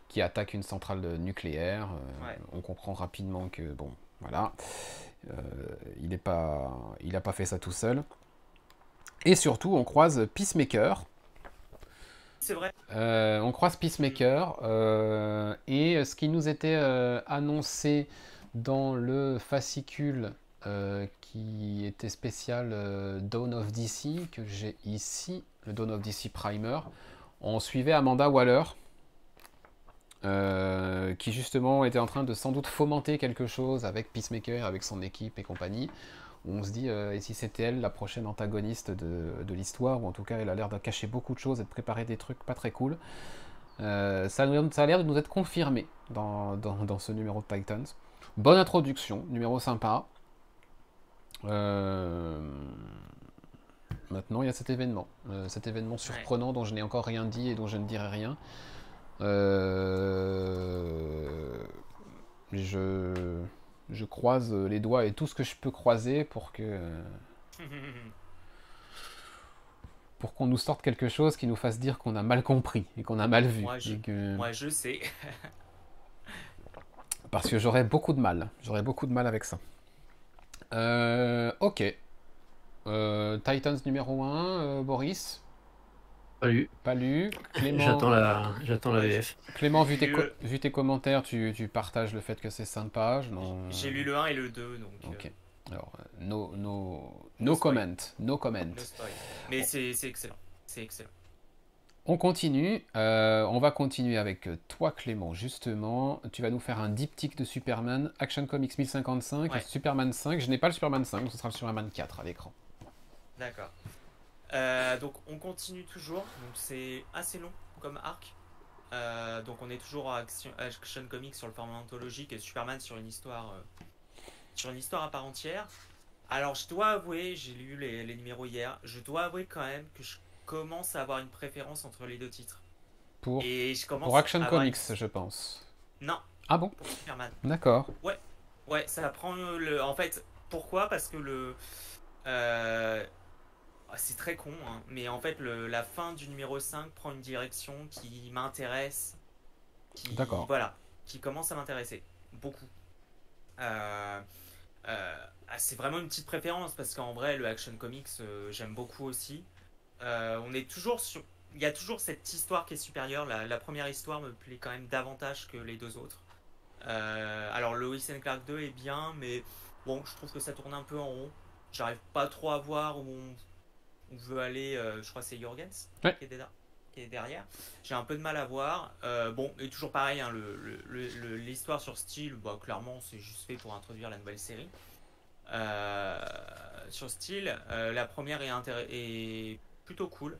qui attaque une centrale nucléaire. On comprend rapidement que, bon, voilà. Il n'a pas fait ça tout seul. Et surtout, on croise Peacemaker. C'est vrai. On croise Peacemaker. Et ce qui nous était annoncé dans le fascicule qui était spécial Dawn of DC, que j'ai ici, le Dawn of DC Primer, on suivait Amanda Waller, qui justement était en train de sans doute fomenter quelque chose avec Peacemaker, avec son équipe et compagnie. On se dit, et si c'était elle la prochaine antagoniste de l'histoire, ou en tout cas elle a l'air de cacher beaucoup de choses et de préparer des trucs pas très cool. Ça a l'air de nous être confirmé dans ce numéro de Titans. Bonne introduction, numéro sympa. Maintenant il y a cet événement surprenant dont je n'ai encore rien dit et dont je ne dirai rien. Je croise les doigts et tout ce que je peux croiser pour qu'on nous sorte quelque chose qui nous fasse dire qu'on a mal compris et qu'on a mal vu. Moi, je sais. Parce que j'aurais beaucoup de mal avec ça. Ok. Titans numéro 1, Boris. Pas lu. Clément, j'attends la VF. Clément, vu tes commentaires, tu partages le fait que c'est sympa. J'ai lu le 1 et le 2, donc... Ok. Alors, no comment. No comment. No spoil. Mais c'est excellent. C'est excellent. On continue. On va continuer avec toi, Clément. Justement, tu vas nous faire un diptyque de Superman, Action Comics 1055, et Superman 5. Je n'ai pas le Superman 5, donc ce sera le Superman 4 à l'écran. D'accord. Donc on continue toujours, donc c'est assez long comme arc. Donc on est toujours en Action Comics sur le format anthologique et Superman sur une histoire à part entière. Alors je dois avouer, j'ai lu les numéros hier, je dois avouer quand même que je commence à avoir une préférence entre les deux titres. Pour Action Comics, je pense. Non. Ah bon? Pour Superman. D'accord. Ouais, ça prend En fait, pourquoi? Parce que c'est très con, hein, mais en fait, la fin du numéro 5 prend une direction qui m'intéresse, D'accord. Voilà, qui commence à m'intéresser beaucoup. C'est vraiment une petite préférence, parce qu'en vrai, le Action Comics, j'aime beaucoup aussi. On est toujours sur... Il y a toujours cette histoire qui est supérieure. La première histoire me plaît quand même davantage que les deux autres. Alors, Lois and Clark 2 est bien, mais bon, je trouve que ça tourne un peu en rond. J'arrive pas trop à voir où on veut aller. Je crois que c'est Jorgens qui est derrière. J'ai un peu de mal à voir. Bon, et toujours pareil, hein, l'histoire sur Steel, bah, clairement, c'est juste fait pour introduire la nouvelle série. Sur Steel, la première est plutôt cool.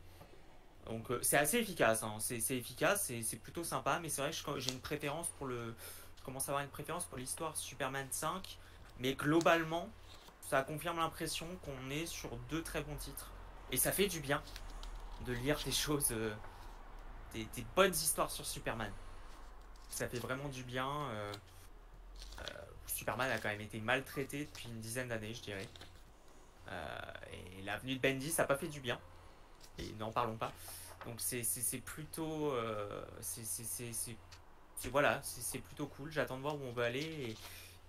Donc c'est assez efficace, hein. C'est efficace, c'est plutôt sympa, mais c'est vrai que j'ai une préférence je commence à avoir une préférence pour l'histoire Superman 5, mais globalement, ça confirme l'impression qu'on est sur deux très bons titres. Et ça fait du bien de lire des choses, des bonnes histoires sur Superman. Ça fait vraiment du bien. Superman a quand même été maltraité depuis une dizaine d'années, je dirais. Et la venue de Bendis, ça n'a pas fait du bien. Et n'en parlons pas. Donc c'est plutôt... voilà, c'est plutôt cool. J'attends de voir où on va aller.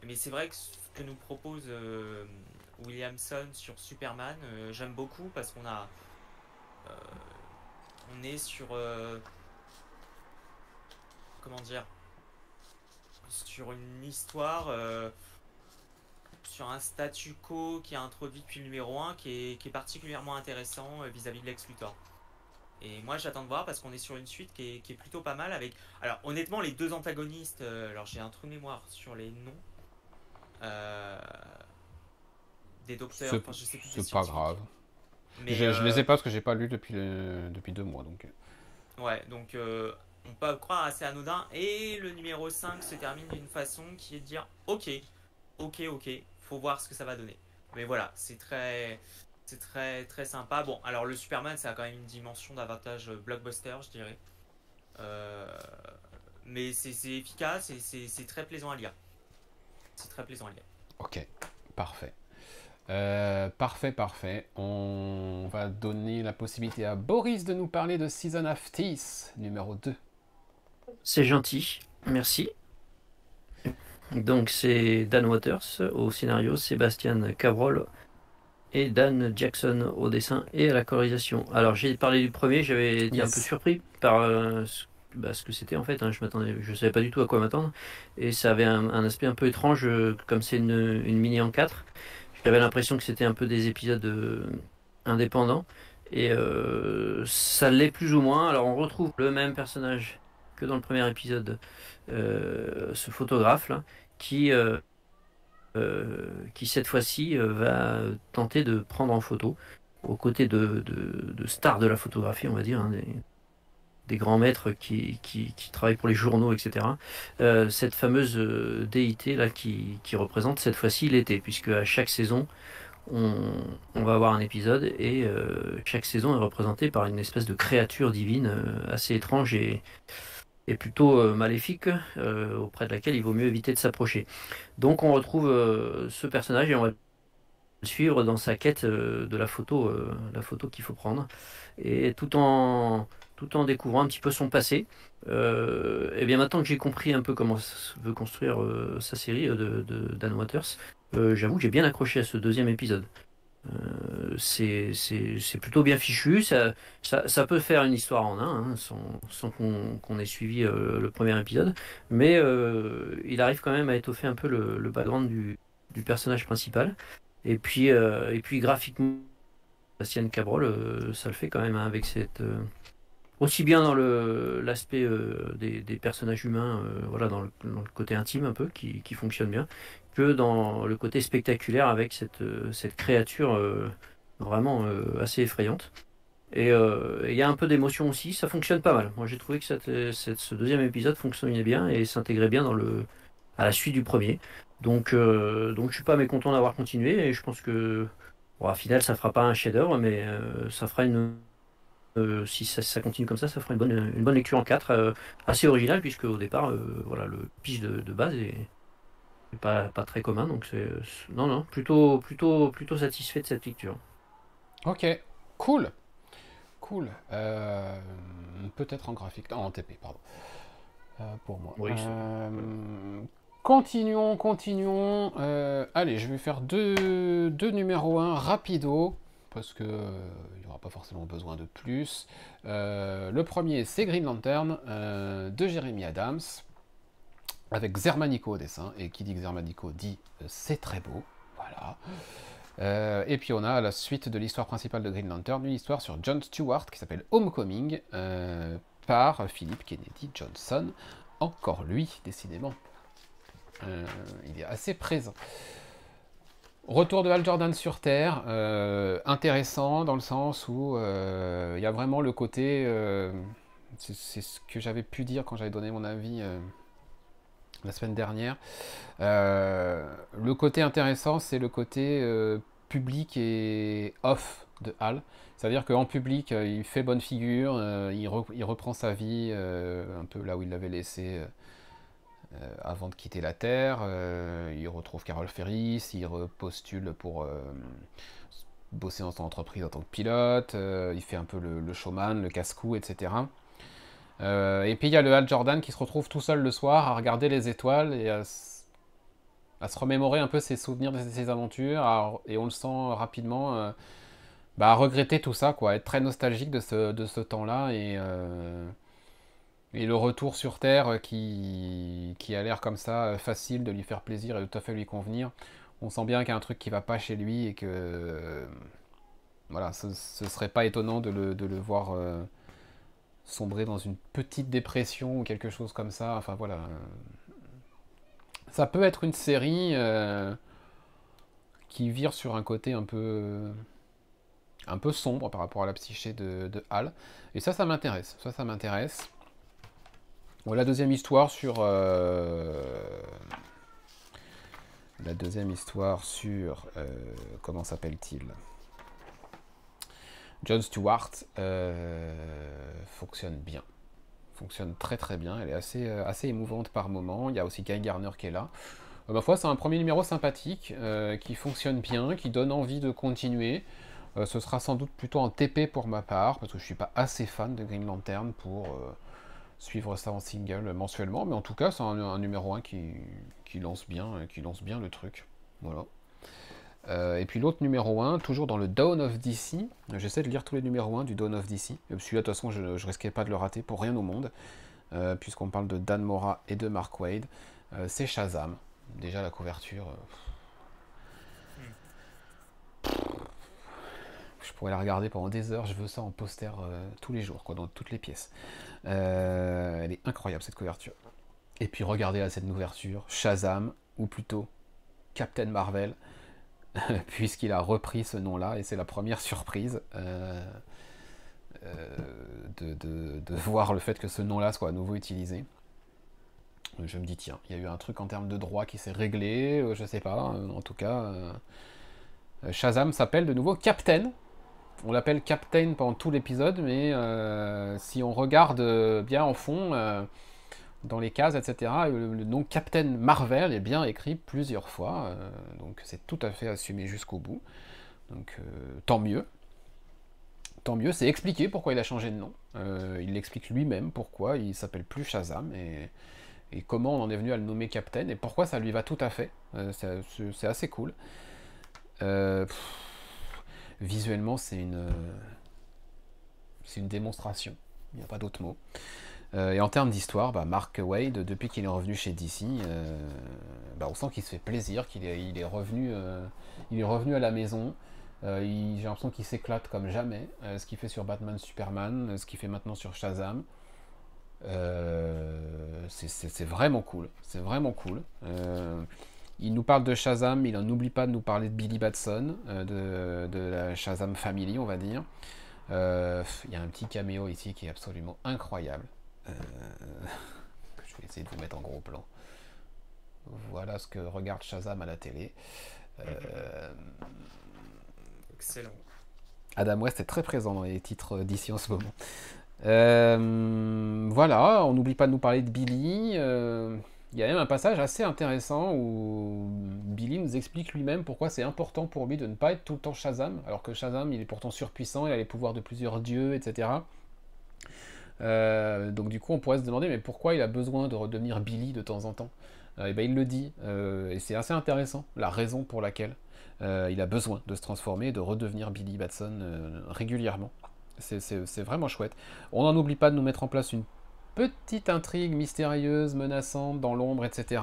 Mais c'est vrai que ce que nous propose Williamson sur Superman, j'aime beaucoup parce qu'on a... on est sur... comment dire, sur une histoire, sur un statu quo qui est introduit depuis le numéro 1 qui est particulièrement intéressant vis-à-vis de Lex Luthor. Et moi j'attends de voir parce qu'on est sur une suite qui est plutôt pas mal avec... Alors honnêtement les deux antagonistes, alors j'ai un trou de mémoire sur les noms des docteurs, enfin je sais plus. C'est pas grave. Mais je les ai pas parce que j'ai pas lu depuis 2 mois donc. Ouais, donc on peut croire assez anodin. Et le numéro 5 se termine d'une façon qui est de dire ok, faut voir ce que ça va donner. Mais voilà, c'est très sympa. Bon, alors le Superman, ça a quand même une dimension d'avantage blockbuster, je dirais. Euh, mais c'est efficace et c'est très plaisant à lire. C'est très plaisant à lire. Ok, parfait. Parfait. On va donner la possibilité à Boris de nous parler de Season of Teeth, numéro 2. C'est gentil, merci. Donc c'est Dan Waters au scénario, Sébastien Cabrol et Dan Jackson au dessin et à la colorisation. Alors j'ai parlé du premier, j'avais été un peu surpris par ce que c'était en fait. Je savais pas du tout à quoi m'attendre et ça avait un aspect un peu étrange, comme c'est une mini en 4. J'avais l'impression que c'était un peu des épisodes indépendants et ça l'est plus ou moins. Alors on retrouve le même personnage que dans le premier épisode, ce photographe là qui cette fois-ci va tenter de prendre en photo aux côtés de stars de la photographie, on va dire, hein, des grands maîtres qui travaillent pour les journaux, etc. Cette fameuse déité là qui représente cette fois-ci l'été, puisque à chaque saison on va avoir un épisode et chaque saison est représentée par une espèce de créature divine assez étrange et plutôt maléfique, auprès de laquelle il vaut mieux éviter de s'approcher. Donc on retrouve ce personnage et on va le suivre dans sa quête de la photo qu'il faut prendre, et tout en découvrant un petit peu son passé. Et bien maintenant que j'ai compris un peu comment veut construire sa série de Dan Waters, j'avoue que j'ai bien accroché à ce deuxième épisode. C'est plutôt bien fichu, ça peut faire une histoire en un, hein, sans qu'on ait suivi le premier épisode, mais il arrive quand même à étoffer un peu le background du personnage principal, et puis graphiquement, Bastien Cabrol, ça le fait quand même, hein, avec aussi bien dans l'aspect des personnages humains, voilà, dans le côté intime un peu qui fonctionne bien, que dans le côté spectaculaire avec cette créature vraiment assez effrayante. Et il y a un peu d'émotion aussi, ça fonctionne pas mal. Moi j'ai trouvé que ce deuxième épisode fonctionnait bien et s'intégrait bien à la suite du premier. Donc je suis pas mécontent d'avoir continué, et je pense que bon, au final ça fera pas un chef-d'œuvre, mais ça fera si ça continue comme ça fera une bonne lecture en 4, assez originale, puisque au départ, voilà, le pitch de base est pas très commun, donc non, plutôt satisfait de cette lecture. Ok, cool. Peut-être en graphique, non, en TP, pardon. Pour moi. Oui, Continuons. Allez, je vais faire deux numéros 1 rapido, parce que il n'y aura pas forcément besoin de plus. Le premier, c'est Green Lantern, de Jeremy Adams, avec Xermanico au dessin, et qui dit Xermanico dit c'est très beau, voilà. Et puis on a la suite de l'histoire principale de Green Lantern, une histoire sur John Stewart qui s'appelle Homecoming, par Philip Kennedy Johnson. Encore lui, décidément. Il est assez présent. Retour de Hal Jordan sur Terre, intéressant dans le sens où il y a vraiment le côté, c'est ce que j'avais pu dire quand j'avais donné mon avis la semaine dernière. Le côté intéressant, c'est le côté public et off de Hal. C'est-à-dire qu'en public, il fait bonne figure, il reprend sa vie un peu là où il l'avait laissé avant de quitter la Terre. Il retrouve Carol Ferris, il repostule pour bosser dans son entreprise en tant que pilote, il fait un peu le showman, le casse-cou, etc. Et puis il y a le Hal Jordan qui se retrouve tout seul le soir à regarder les étoiles et à se remémorer un peu ses souvenirs de ses aventures, et on le sent rapidement à regretter tout ça, quoi, être très nostalgique de ce temps-là, et le retour sur Terre qui a l'air comme ça facile, de lui faire plaisir et de tout à fait lui convenir. On sent bien qu'il y a un truc qui va pas chez lui et que voilà, ce serait pas étonnant de le voir sombrer dans une petite dépression ou quelque chose comme ça. Enfin voilà. Ça peut être une série qui vire sur un côté un peu sombre par rapport à la psyché de Hal. Et ça m'intéresse. Ça m'intéresse. Bon, la deuxième histoire sur... La deuxième histoire sur... comment s'appelle-t-il? Jon Stewart fonctionne bien. Fonctionne très très bien. Elle est assez émouvante par moment. Il y a aussi Guy Garner qui est là. Ma foi, c'est un premier numéro sympathique, qui fonctionne bien, qui donne envie de continuer. Ce sera sans doute plutôt en TP pour ma part, parce que je suis pas assez fan de Green Lantern pour suivre ça en single mensuellement. Mais en tout cas, c'est un numéro 1 qui lance bien le truc. Voilà. Et puis l'autre numéro 1, toujours dans le Dawn of DC. J'essaie de lire tous les numéros 1 du Dawn of DC. Celui-là, de toute façon, je risquais pas de le rater pour rien au monde, puisqu'on parle de Dan Mora et de Mark Waid. C'est Shazam. Déjà la couverture, je pourrais la regarder pendant des heures, je veux ça en poster tous les jours, quoi, dans toutes les pièces. Elle est incroyable cette couverture. Et puis regardez la scène d'ouverture, Shazam, ou plutôt Captain Marvel, puisqu'il a repris ce nom-là, et c'est la première surprise de voir le fait que ce nom-là soit à nouveau utilisé. Je me dis, tiens, il y a eu un truc en termes de droit qui s'est réglé, je sais pas, en tout cas, Shazam s'appelle de nouveau Captain. On l'appelle Captain pendant tout l'épisode, mais si on regarde bien en fond, dans les cases, etc., le nom Captain Marvel est bien écrit plusieurs fois, donc c'est tout à fait assumé jusqu'au bout. Donc tant mieux. Tant mieux, c'est expliqué pourquoi il a changé de nom. Il l'explique lui-même pourquoi il s'appelle plus Shazam, et comment on en est venu à le nommer Captain, et pourquoi ça lui va tout à fait. C'est assez cool. Visuellement, c'est une démonstration. Il n'y a pas d'autre mot. Et en termes d'histoire, Mark Waid, depuis qu'il est revenu chez DC, on sent qu'il se fait plaisir, qu'il est revenu à la maison. J'ai l'impression qu'il s'éclate comme jamais. Ce qu'il fait sur Batman Superman, ce qu'il fait maintenant sur Shazam. C'est vraiment cool. C'est vraiment cool. Il nous parle de Shazam, il n'oublie pas de nous parler de Billy Batson, de la Shazam Family, on va dire. Il y a un petit caméo ici qui est absolument incroyable. Je vais essayer de vous mettre en gros plan. Voilà ce que regarde Shazam à la télé. Excellent. Adam West est très présent dans les titres d'ici en ce moment. Voilà, on n'oublie pas de nous parler de Billy. Il y a même un passage assez intéressant où Billy nous explique lui-même pourquoi c'est important pour lui de ne pas être tout le temps Shazam, alors que Shazam il est pourtant surpuissant, il a les pouvoirs de plusieurs dieux, etc. Donc du coup on pourrait se demander mais pourquoi il a besoin de redevenir Billy de temps en temps. Et il le dit, et c'est assez intéressant, la raison pour laquelle il a besoin de se transformer et de redevenir Billy Batson régulièrement. C'est vraiment chouette. On n'en oublie pas de nous mettre en place une petite intrigue mystérieuse, menaçante, dans l'ombre, etc.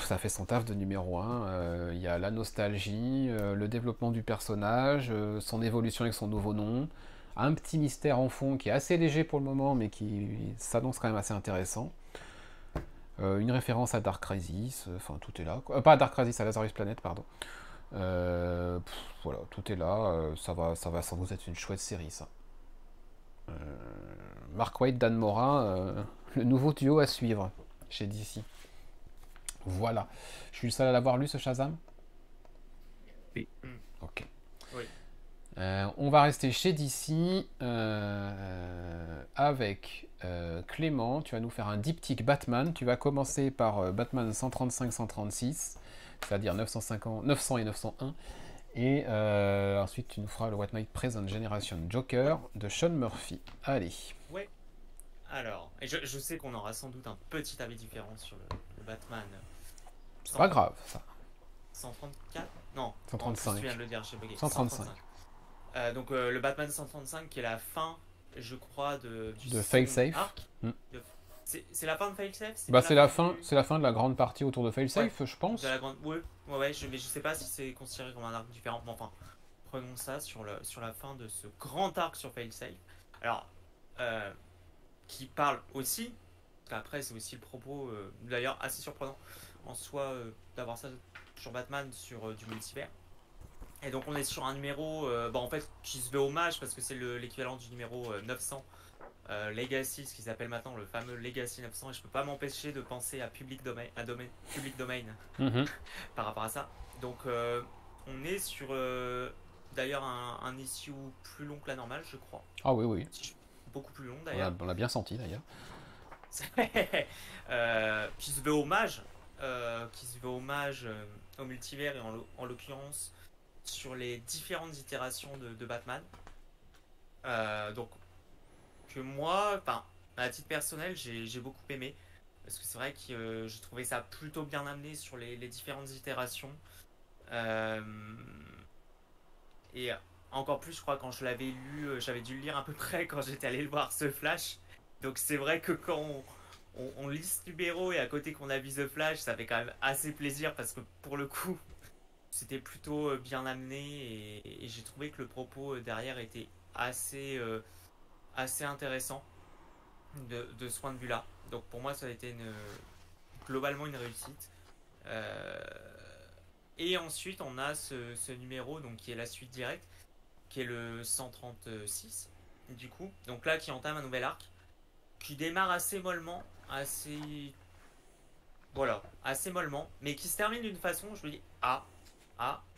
Ça fait son taf de numéro 1. Il y a la nostalgie, le développement du personnage, son évolution avec son nouveau nom, un petit mystère en fond qui est assez léger pour le moment, mais qui s'annonce quand même assez intéressant. Une référence à Dark Crisis, enfin tout est là. Pas à Dark Crisis, à Lazarus Planet, pardon. Voilà, tout est là. Ça va sans doute être une chouette série, ça. Mark Waid, Dan Mora, le nouveau duo à suivre chez DC. Voilà. Je suis le seul à l'avoir lu, ce Shazam? Oui. Ok. Oui. On va rester chez DC avec Clément. Tu vas nous faire un diptyque Batman. Tu vas commencer par Batman 135-136, c'est-à-dire 900 et 901. Et ensuite, tu nous feras le What Might Present Generation Joker de Sean Murphy. Allez. Ouais. Alors, et je sais qu'on aura sans doute un petit avis différent sur le Batman. C'est pas grave, ça. 134 Non. 135. Je viens de le dire, j'ai bugué. 135. Donc le Batman 135 qui est la fin, je crois, de Failsafe. C'est la fin de Failsafe. C'est la fin de la grande partie autour de Failsafe, je pense. Ouais, je sais pas si c'est considéré comme un arc différent, mais enfin, prenons ça sur la fin de ce grand arc sur Failsafe. Alors, qui parle aussi, parce qu'après c'est aussi le propos, d'ailleurs assez surprenant en soi, d'avoir ça sur Batman, sur du multivers. Et donc on est sur un numéro en fait qui se veut hommage parce que c'est l'équivalent du numéro 900 Legacy, ce qui s'appelle maintenant le fameux Legacy 900, et je peux pas m'empêcher de penser à Public Domain Mhm. par rapport à ça. Donc on est sur d'ailleurs un issue plus long que la normale, je crois. Ah oui, oui. Beaucoup plus long On d'ailleurs. l'a bien senti d'ailleurs. Qui se veut hommage, au multivers et en l'occurrence sur les différentes itérations de Batman. Donc que moi, enfin, à titre personnel, j'ai beaucoup aimé parce que c'est vrai que j'ai trouvé ça plutôt bien amené sur les différentes itérations. Euh, et encore plus, je crois, quand je l'avais lu, j'avais dû le lire à peu près quand j'étais allé le voir ce Flash. Donc c'est vrai que quand on lit ce numéro et à côté qu'on a vu The Flash, ça fait quand même assez plaisir parce que pour le coup, c'était plutôt bien amené et j'ai trouvé que le propos derrière était assez intéressant de ce point de vue-là. Donc pour moi, ça a été globalement une réussite. Euh, et ensuite, on a ce numéro donc, qui est la suite directe, qui est le 136, du coup. Donc là, qui entame un nouvel arc, qui démarre assez mollement, assez mollement, mais qui se termine d'une façon où je me dis,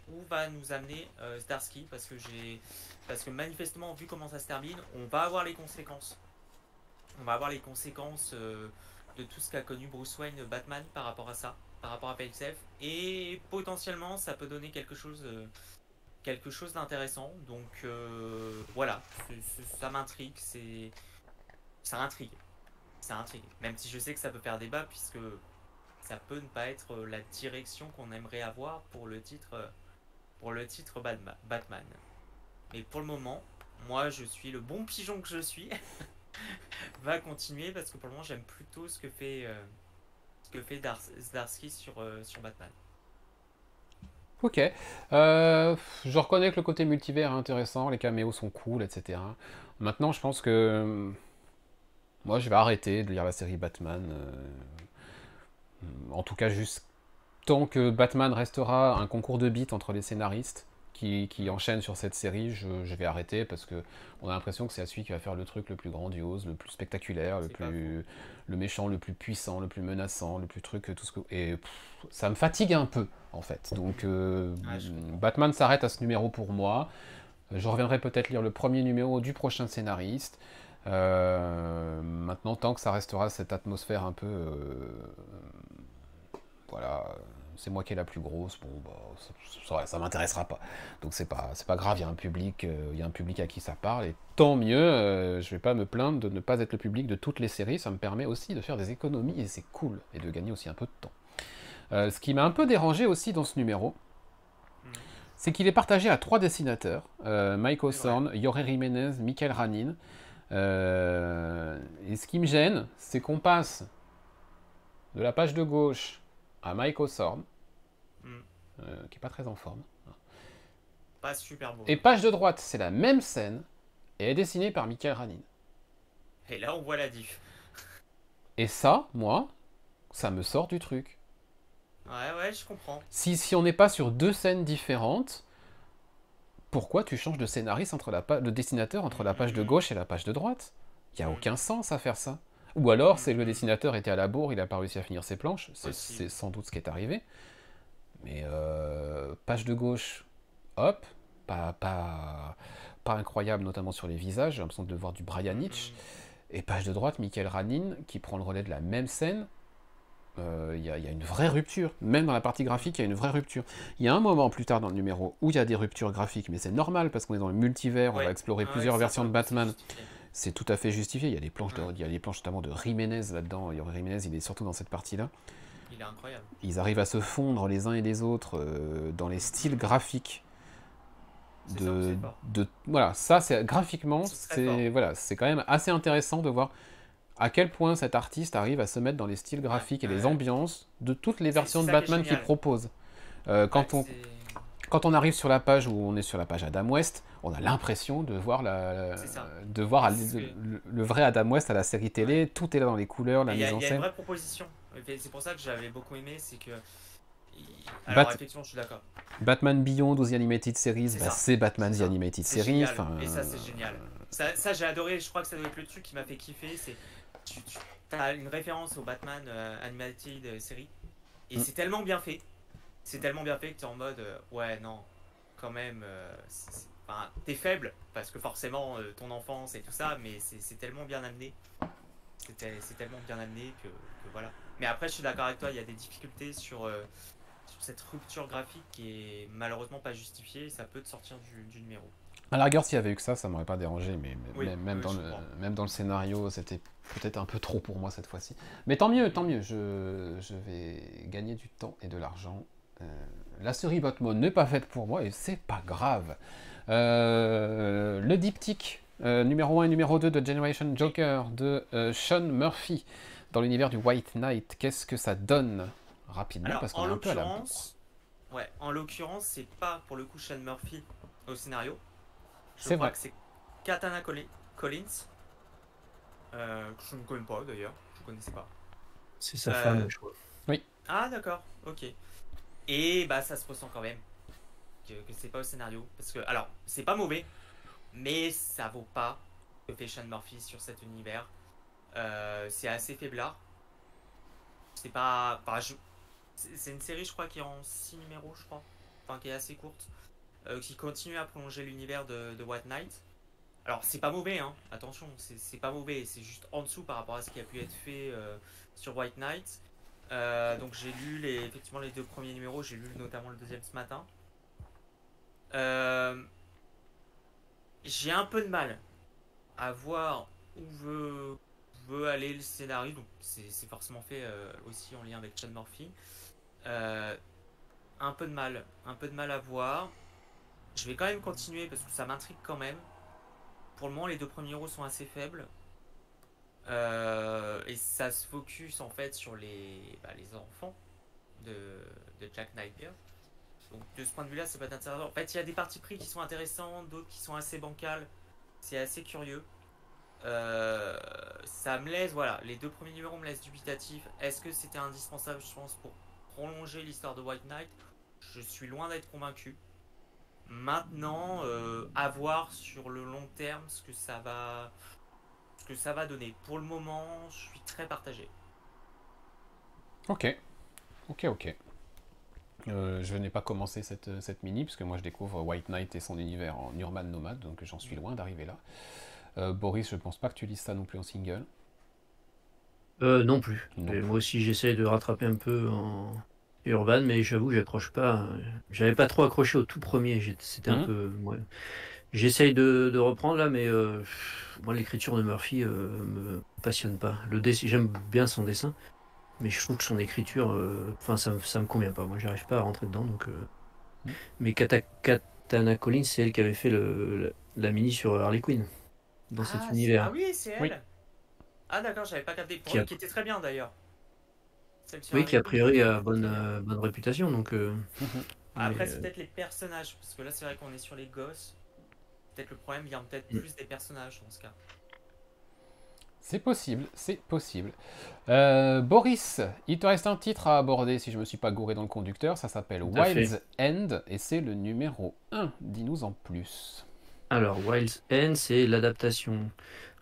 où va nous amener Zdarsky, parce que manifestement, vu comment ça se termine, on va avoir les conséquences. On va avoir les conséquences de tout ce qu'a connu Bruce Wayne, Batman, par rapport à ça, par rapport à PXF, et potentiellement, ça peut donner quelque chose d'intéressant. Donc voilà, ça m'intrigue, ça intrigue. Ça intrigue. Même si je sais que ça peut faire débat, puisque ça peut ne pas être la direction qu'on aimerait avoir pour le titre Batman. Mais pour le moment, moi je suis le bon pigeon que je suis, va continuer parce que pour le moment j'aime plutôt ce que fait Zdarsky sur Batman. Ok. Je reconnais que le côté multivers est intéressant, les caméos sont cool, etc. Maintenant, je pense que moi, je vais arrêter de lire la série Batman. En tout cas, juste tant que Batman restera un concours de beats entre les scénaristes qui enchaînent sur cette série, je vais arrêter parce que on a l'impression que c'est celui qui va faire le truc le plus grandiose, le plus spectaculaire, le méchant le plus puissant, le plus menaçant, le plus truc, tout ce que... Et ça me fatigue un peu, en fait. Donc, Batman s'arrête à ce numéro pour moi. Je reviendrai peut-être lire le premier numéro du prochain scénariste. Maintenant, tant que ça restera cette atmosphère un peu... voilà, c'est moi qui est la plus grosse, bon, bah, ça m'intéressera pas. Donc c'est pas grave, il y a un public à qui ça parle, et tant mieux, je vais pas me plaindre de ne pas être le public de toutes les séries, ça me permet aussi de faire des économies, et c'est cool, et de gagner aussi un peu de temps. Ce qui m'a un peu dérangé aussi dans ce numéro, c'est qu'il est partagé à 3 dessinateurs, Mike Osorn, Jorge Jiménez, Michael Ranin, et ce qui me gêne, c'est qu'on passe de la page de gauche à Mike Osorn, qui est pas très en forme. Pas super beau. Et page de droite, c'est la même scène, et est dessinée par Michael Ranin. Et là, on voit la diff. Et ça, moi, ça me sort du truc. Ouais, je comprends. Si on n'est pas sur 2 scènes différentes, pourquoi tu changes de scénariste de dessinateur entre la page de gauche et la page de droite? Il n'y a aucun sens à faire ça. Ou alors, c'est que le dessinateur était à la bourre, il n'a pas réussi à finir ses planches. C'est sans doute ce qui est arrivé. Mais page de gauche, hop, pas incroyable, notamment sur les visages. J'ai l'impression de voir du Brian Hitch. Et page de droite, Michael Ranin, qui prend le relais de la même scène. Il y a une vraie rupture. Même dans la partie graphique, il y a une vraie rupture. Il y a un moment plus tard dans le numéro où il y a des ruptures graphiques, mais c'est normal parce qu'on est dans le multivers, on va explorer plusieurs versions de Batman. C'est tout à fait justifié. Il y a des planches, notamment de Jiménez là-dedans. Jiménez, il est surtout dans cette partie-là. Il est incroyable. Ils arrivent à se fondre les uns et les autres dans les styles graphiques. Voilà, ça, c'est graphiquement, c'est quand même assez intéressant de voir à quel point cet artiste arrive à se mettre dans les styles graphiques et les ambiances de toutes les versions de Batman qu'il propose. Quand on arrive sur la page où on est sur la page Adam West, on a l'impression de voir, le vrai Adam West à la série télé. Tout est là dans les couleurs, la mise en scène. Il y a une vraie proposition. C'est pour ça que j'avais beaucoup aimé, c'est que... Alors effectivement, je suis d'accord. Batman Beyond ou The Animated Series, c'est Batman The Animated Series. Et ça, c'est génial. Ça, j'ai adoré, je crois que ça doit être le truc qui m'a fait kiffer. C'est tu as une référence au Batman Animated série. Et c'est tellement bien fait. C'est tellement bien fait que tu es en mode ouais, non, quand même, enfin, t'es faible parce que forcément ton enfance et tout ça, mais c'est tellement bien amené. C'est tellement bien amené que voilà. Mais après, je suis d'accord avec toi, il y a des difficultés sur cette rupture graphique qui est malheureusement pas justifiée. Ça peut te sortir du numéro. À la rigueur, s'il y avait eu que ça m'aurait pas dérangé, mais Oui, même, oui, même dans le scénario, c'était peut-être un peu trop pour moi cette fois-ci. Mais tant mieux, je vais gagner du temps et de l'argent. La série Batman n'est pas faite pour moi et c'est pas grave. Le diptyque numéro 1 et numéro 2 de Generation Joker de Sean Murphy dans l'univers du White Knight, qu'est-ce que ça donne rapidement? Alors, Parce qu'on est un peu à la bourre. Ouais, en l'occurrence, c'est pas pour le coup Sean Murphy au scénario. Je C'est crois vrai. que c'est Katana Collins, que je ne connais pas d'ailleurs, je ne connaissais pas. C'est sa femme, je crois. Oui. Ah d'accord, ok. Et bah ça se ressent quand même que c'est pas au scénario. Parce que, alors, c'est pas mauvais, mais ça vaut pas ce que fait Sean Murphy sur cet univers. C'est assez faiblard. C'est pas. Enfin, c'est une série, je crois, qui est en 6 numéros, je crois. Enfin, qui est assez courte. Qui continue à prolonger l'univers de White Knight. Alors, c'est pas mauvais, hein. Attention, c'est pas mauvais. C'est juste en dessous par rapport à ce qui a pu être fait sur White Knight. Donc, j'ai lu effectivement les 2 premiers numéros. J'ai lu notamment le deuxième ce matin. J'ai un peu de mal à voir où veut aller le scénario. Donc, c'est forcément fait aussi en lien avec Sean Murphy. Un peu de mal à voir. Je vais quand même continuer parce que ça m'intrigue quand même. Pour le moment, les 2 premiers numéros sont assez faibles. Et ça se focus en fait sur les enfants de Jack Napier. Donc de ce point de vue-là, c'est pas intéressant. En fait, il y a des parties pris qui sont intéressants, d'autres qui sont assez bancales. C'est assez curieux. Ça me laisse, voilà, les 2 premiers numéros me laissent dubitatif. Est-ce que c'était indispensable, je pense, pour prolonger l'histoire de White Knight? Je suis loin d'être convaincu. Maintenant, à voir sur le long terme ce que ça va donner. Pour le moment, je suis très partagé. Ok. Je n'ai pas commencé cette mini, parce que moi je découvre White Knight et son univers en urban nomade, donc j'en suis loin d'arriver là. Boris, je pense pas que tu lises ça non plus en single. Non plus. Non Et plus. moi aussi, j'essaie de rattraper un peu en urban, mais j'avoue, j'accroche pas. J'avais pas trop accroché au tout premier. C'était un peu. Ouais. J'essaye de reprendre là, mais moi, l'écriture de Murphy me passionne pas. J'aime bien son dessin, mais je trouve que son écriture, enfin, ça me convient pas. Moi, j'arrive pas à rentrer dedans. Donc, mais Katana Collins, c'est elle qui avait fait la mini sur Harley Quinn dans cet univers. Ah oui, c'est elle. Oui. Ah d'accord, j'avais pas capté. Qui Qui était très bien d'ailleurs. Oui, qui a priori a bonne réputation. Donc, après, mais, c'est peut-être les personnages, parce que là, c'est vrai qu'on est sur les gosses. Peut-être le problème vient peut-être plus des personnages dans ce cas. C'est possible. Boris, il te reste un titre à aborder si je me suis pas gouré dans le conducteur. Ça s'appelle Wild's End et c'est le numéro 1. Dis-nous en plus. Alors, Wild's End, c'est l'adaptation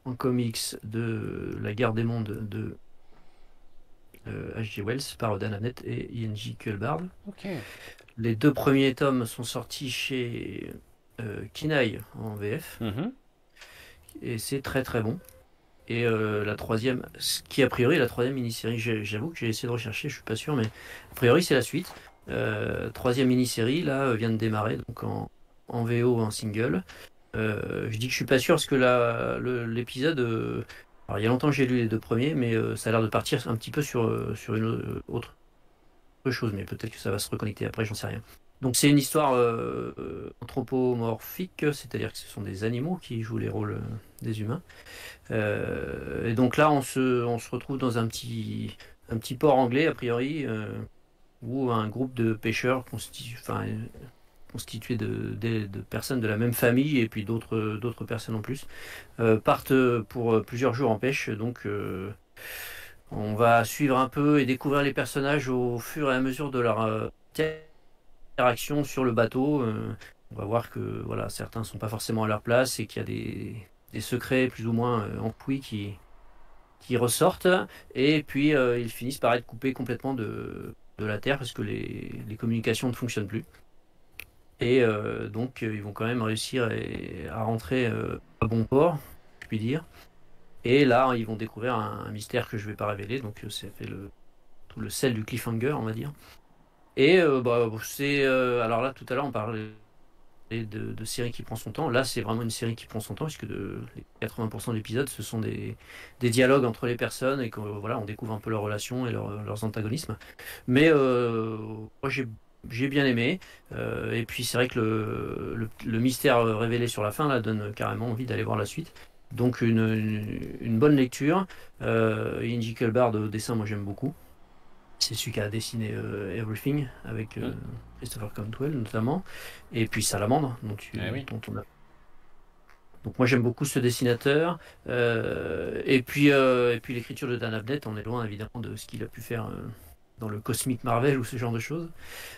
en comics de La Guerre des Mondes de H.G. Wells par Dan Abnett et I.N.J. Kuelbard. Ok. Les 2 premiers tomes sont sortis chez Kinaï en VF. Et c'est très très bon. Et la troisième, ce qui a priori est la troisième mini-série, j'avoue que j'ai essayé de rechercher, je suis pas sûr, mais a priori c'est la suite. Troisième mini-série, là, vient de démarrer, donc en VO, en single. Je dis que je suis pas sûr parce que l'épisode, alors il y a longtemps que j'ai lu les 2 premiers, mais ça a l'air de partir un petit peu sur une autre chose, mais peut-être que ça va se reconnecter après, j'en sais rien. Donc c'est une histoire anthropomorphique, c'est-à-dire que ce sont des animaux qui jouent les rôles des humains. Et donc là, on se retrouve dans un petit port anglais, a priori, où un groupe de pêcheurs constitué de personnes de la même famille et puis d'autres personnes en plus, partent pour plusieurs jours en pêche. Donc on va suivre un peu et découvrir les personnages au fur et à mesure de leur interaction sur le bateau. On va voir que voilà, certains sont pas forcément à leur place et qu'il y a des secrets plus ou moins enfouis qui ressortent, et puis ils finissent par être coupés complètement de la Terre parce que les communications ne fonctionnent plus. Et donc ils vont quand même réussir à rentrer à bon port, je puis dire. Et là, ils vont découvrir un mystère que je ne vais pas révéler, donc ça fait tout le sel du cliffhanger, on va dire. Et c'est... alors là, tout à l'heure, on parlait de série qui prend son temps. Là, c'est vraiment une série qui prend son temps, puisque les 80% de l'épisode, ce sont des dialogues entre les personnes, et que voilà, on découvre un peu leurs relations et leurs antagonismes. Mais moi, j'ai bien aimé. Et puis, c'est vrai que le mystère révélé sur la fin, là, donne carrément envie d'aller voir la suite. Donc, une bonne lecture. Ingy Kelbard, au dessin, moi, j'aime beaucoup. C'est celui qui a dessiné Everything avec Christopher Cantwell notamment, et puis Salamandre, dont on a. Donc moi j'aime beaucoup ce dessinateur, et puis l'écriture de Dan Abnett, on est loin évidemment de ce qu'il a pu faire dans le Cosmic Marvel ou ce genre de choses,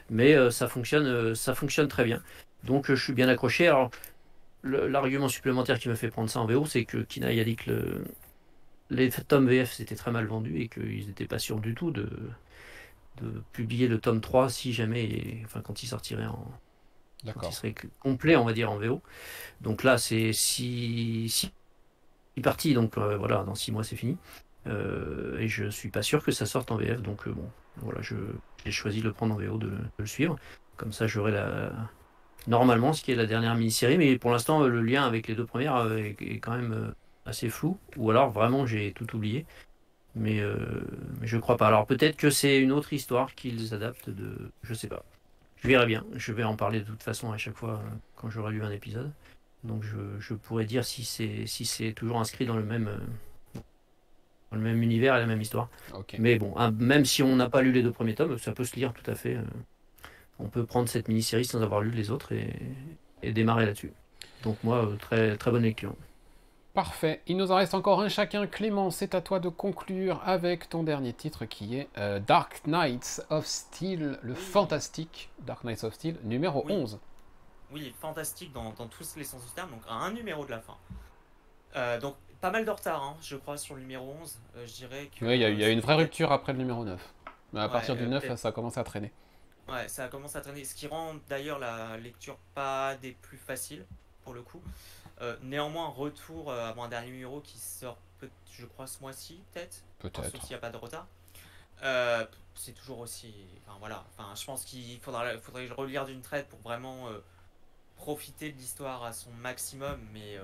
mais ça fonctionne très bien. Donc je suis bien accroché. Alors l'argument supplémentaire qui me fait prendre ça en VO, c'est que Kinaï a dit que les tomes VF c'était très mal vendu et qu'ils n'étaient pas sûrs du tout de publier le tome 3 si jamais, quand il sortirait quand il serait complet, on va dire, en VO. Donc là, c'est si parti, donc voilà, dans 6 mois, c'est fini. Et je suis pas sûr que ça sorte en VF, donc bon, voilà, j'ai choisi de le prendre en VO, de le suivre. Comme ça, j'aurai normalement ce qui est la dernière mini-série, mais pour l'instant, le lien avec les deux premières est quand même assez flou, ou alors vraiment j'ai tout oublié. Mais je crois pas. Alors peut-être que c'est une autre histoire qu'ils adaptent je sais pas. Je verrai bien. Je vais en parler de toute façon à chaque fois quand j'aurai lu un épisode. Donc je pourrais dire si c'est toujours inscrit dans le même univers et la même histoire. Okay. Mais bon, même si on n'a pas lu les 2 premiers tomes, ça peut se lire tout à fait. On peut prendre cette mini-série sans avoir lu les autres et démarrer là-dessus. Donc moi, très, très bonne lecture. Parfait. Il nous en reste encore un chacun. Clément, c'est à toi de conclure avec ton dernier titre qui est Dark Knights of Steel, le fantastique Dark Knights of Steel, numéro 11. Oui, fantastique dans tous les sens du terme, donc à un numéro de la fin. Donc pas mal de retard, hein, je crois, sur le numéro 11. Je dirais que... Oui, il y a une vraie rupture après le numéro 9. Mais à partir du 9, ça commence à traîner. Ouais, ça commence à traîner. Ce qui rend d'ailleurs la lecture pas des plus faciles, pour le coup. Néanmoins, retour à mon dernier numéro qui sort, je crois, ce mois-ci, peut-être. Peut-être. Sauf s'il n'y a pas de retard. C'est toujours aussi... Enfin, voilà. Enfin, je pense qu'il faudrait relire d'une traite pour vraiment profiter de l'histoire à son maximum. Mais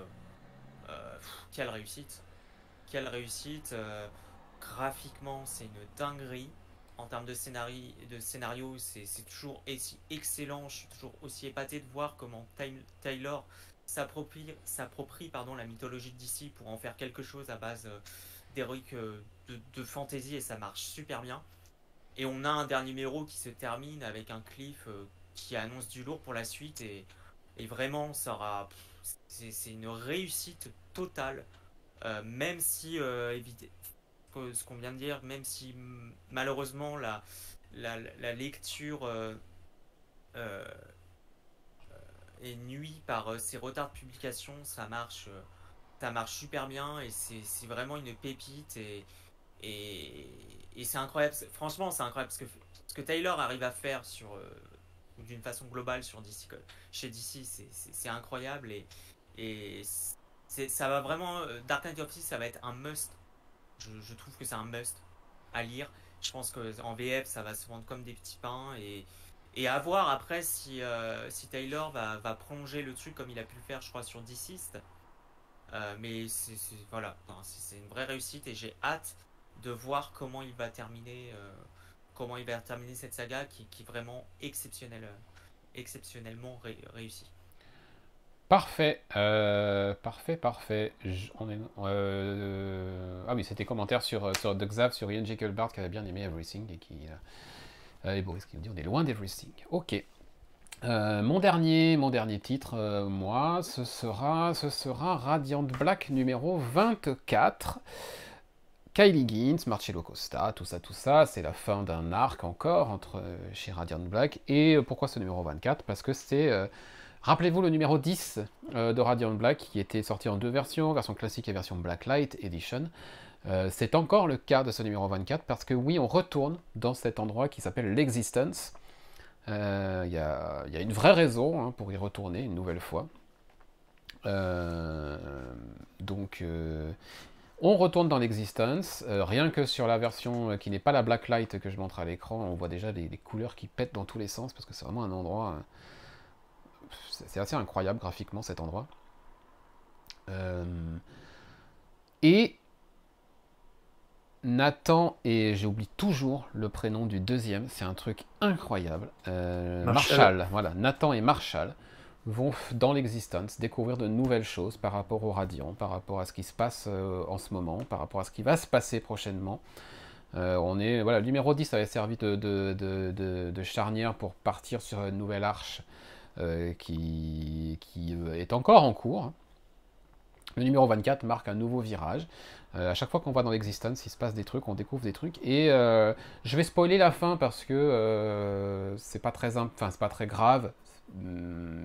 quelle réussite. Quelle réussite. Graphiquement, c'est une dinguerie. En termes de scénario, c'est toujours excellent. Je suis toujours aussi épaté de voir comment Taylor s'approprie la mythologie de DC pour en faire quelque chose à base d'héroïque de fantasy, et ça marche super bien. Et on a un dernier numéro qui se termine avec un cliff qui annonce du lourd pour la suite, et vraiment c'est une réussite totale, même si ce qu'on vient de dire, même si malheureusement la lecture est nuit par ces retards de publication, ça marche super bien, et c'est vraiment une pépite, et c'est incroyable. Franchement, c'est incroyable ce que Taylor arrive à faire d'une façon globale chez DC, c'est incroyable, et ça va vraiment. Dark Knight of Steel, ça va être un must. Je trouve que c'est un must à lire. Je pense qu'en VF, ça va se vendre comme des petits pains, et à voir après si Taylor va prolonger le truc comme il a pu le faire, je crois, sur Deceased. Mais voilà, c'est une vraie réussite, et j'ai hâte de voir comment il va terminer cette saga qui est vraiment exceptionnellement réussie. Parfait, parfait. Ah oui, c'était commentaire sur The Xav, sur Ian Jekyllbart, qui avait bien aimé Everything, et Boris qui nous dit on est loin d'Everything. Ok. Mon dernier titre, moi, ce sera Radiant Black numéro 24. Kylie Gins, Marcello Costa, tout ça, c'est la fin d'un arc encore chez Radiant Black. Et pourquoi ce numéro 24 ? Parce que c'est Rappelez-vous le numéro 10 de Radiant Black qui était sorti en 2 versions, version classique et version Blacklight Edition. C'est encore le cas de ce numéro 24 parce que oui, on retourne dans cet endroit qui s'appelle l'Existence. Il y a une vraie raison hein, pour y retourner une nouvelle fois. Donc, on retourne dans l'Existence. Rien que sur la version qui n'est pas la Blacklight que je montre à l'écran, on voit déjà des couleurs qui pètent dans tous les sens parce que c'est vraiment un endroit... c'est assez incroyable graphiquement cet endroit. Et Nathan, et j'oublie toujours le prénom du deuxième, c'est un truc incroyable. Marshall, voilà, Nathan et Marshall vont dans l'Existence découvrir de nouvelles choses par rapport au Radiant, par rapport à ce qui se passe en ce moment, par rapport à ce qui va se passer prochainement. Voilà, le numéro 10 avait servi de charnière pour partir sur une nouvelle arche qui est encore en cours. Le numéro 24 marque un nouveau virage. À chaque fois qu'on va dans l'Existence, il se passe des trucs, on découvre des trucs. Et je vais spoiler la fin parce que c'est pas très grave.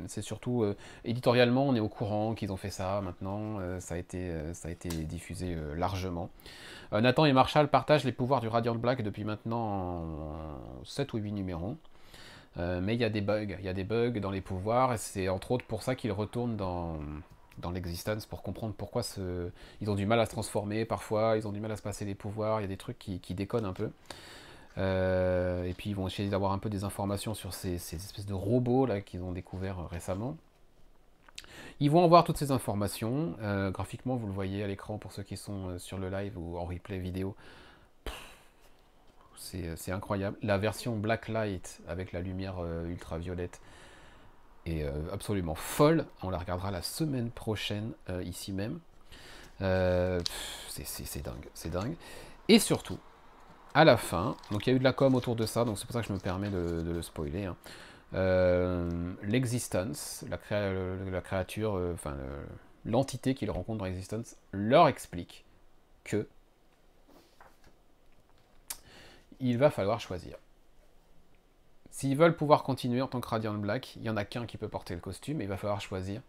C'est surtout éditorialement, on est au courant qu'ils ont fait ça maintenant. Ça a été diffusé largement. Nathan et Marshall partagent les pouvoirs du Radiant Black depuis maintenant 7 ou 8 numéros. Mais il y a des bugs dans les pouvoirs, et c'est entre autres pour ça qu'ils retournent dans l'Existence, pour comprendre pourquoi ils ont du mal à se transformer parfois, ils ont du mal à se passer les pouvoirs, il y a des trucs qui déconnent un peu. Et puis ils vont essayer d'avoir un peu des informations sur ces espèces de robots là qu'ils ont découvert récemment. Ils vont avoir toutes ces informations. Graphiquement, vous le voyez à l'écran pour ceux qui sont sur le live ou en replay vidéo. C'est incroyable. La version Blacklight avec la lumière ultraviolette est absolument folle. On la regardera la semaine prochaine ici même. C'est dingue, c'est dingue. Et surtout, à la fin, donc il y a eu de la com autour de ça, donc c'est pour ça que je me permets de le spoiler. Hein. L'Existence, la créature, l'entité qu'ils rencontrent dans l'Existence, leur explique que il va falloir choisir. S'ils veulent pouvoir continuer en tant que Radiant Black, il n'y en a qu'un qui peut porter le costume, et il va falloir choisir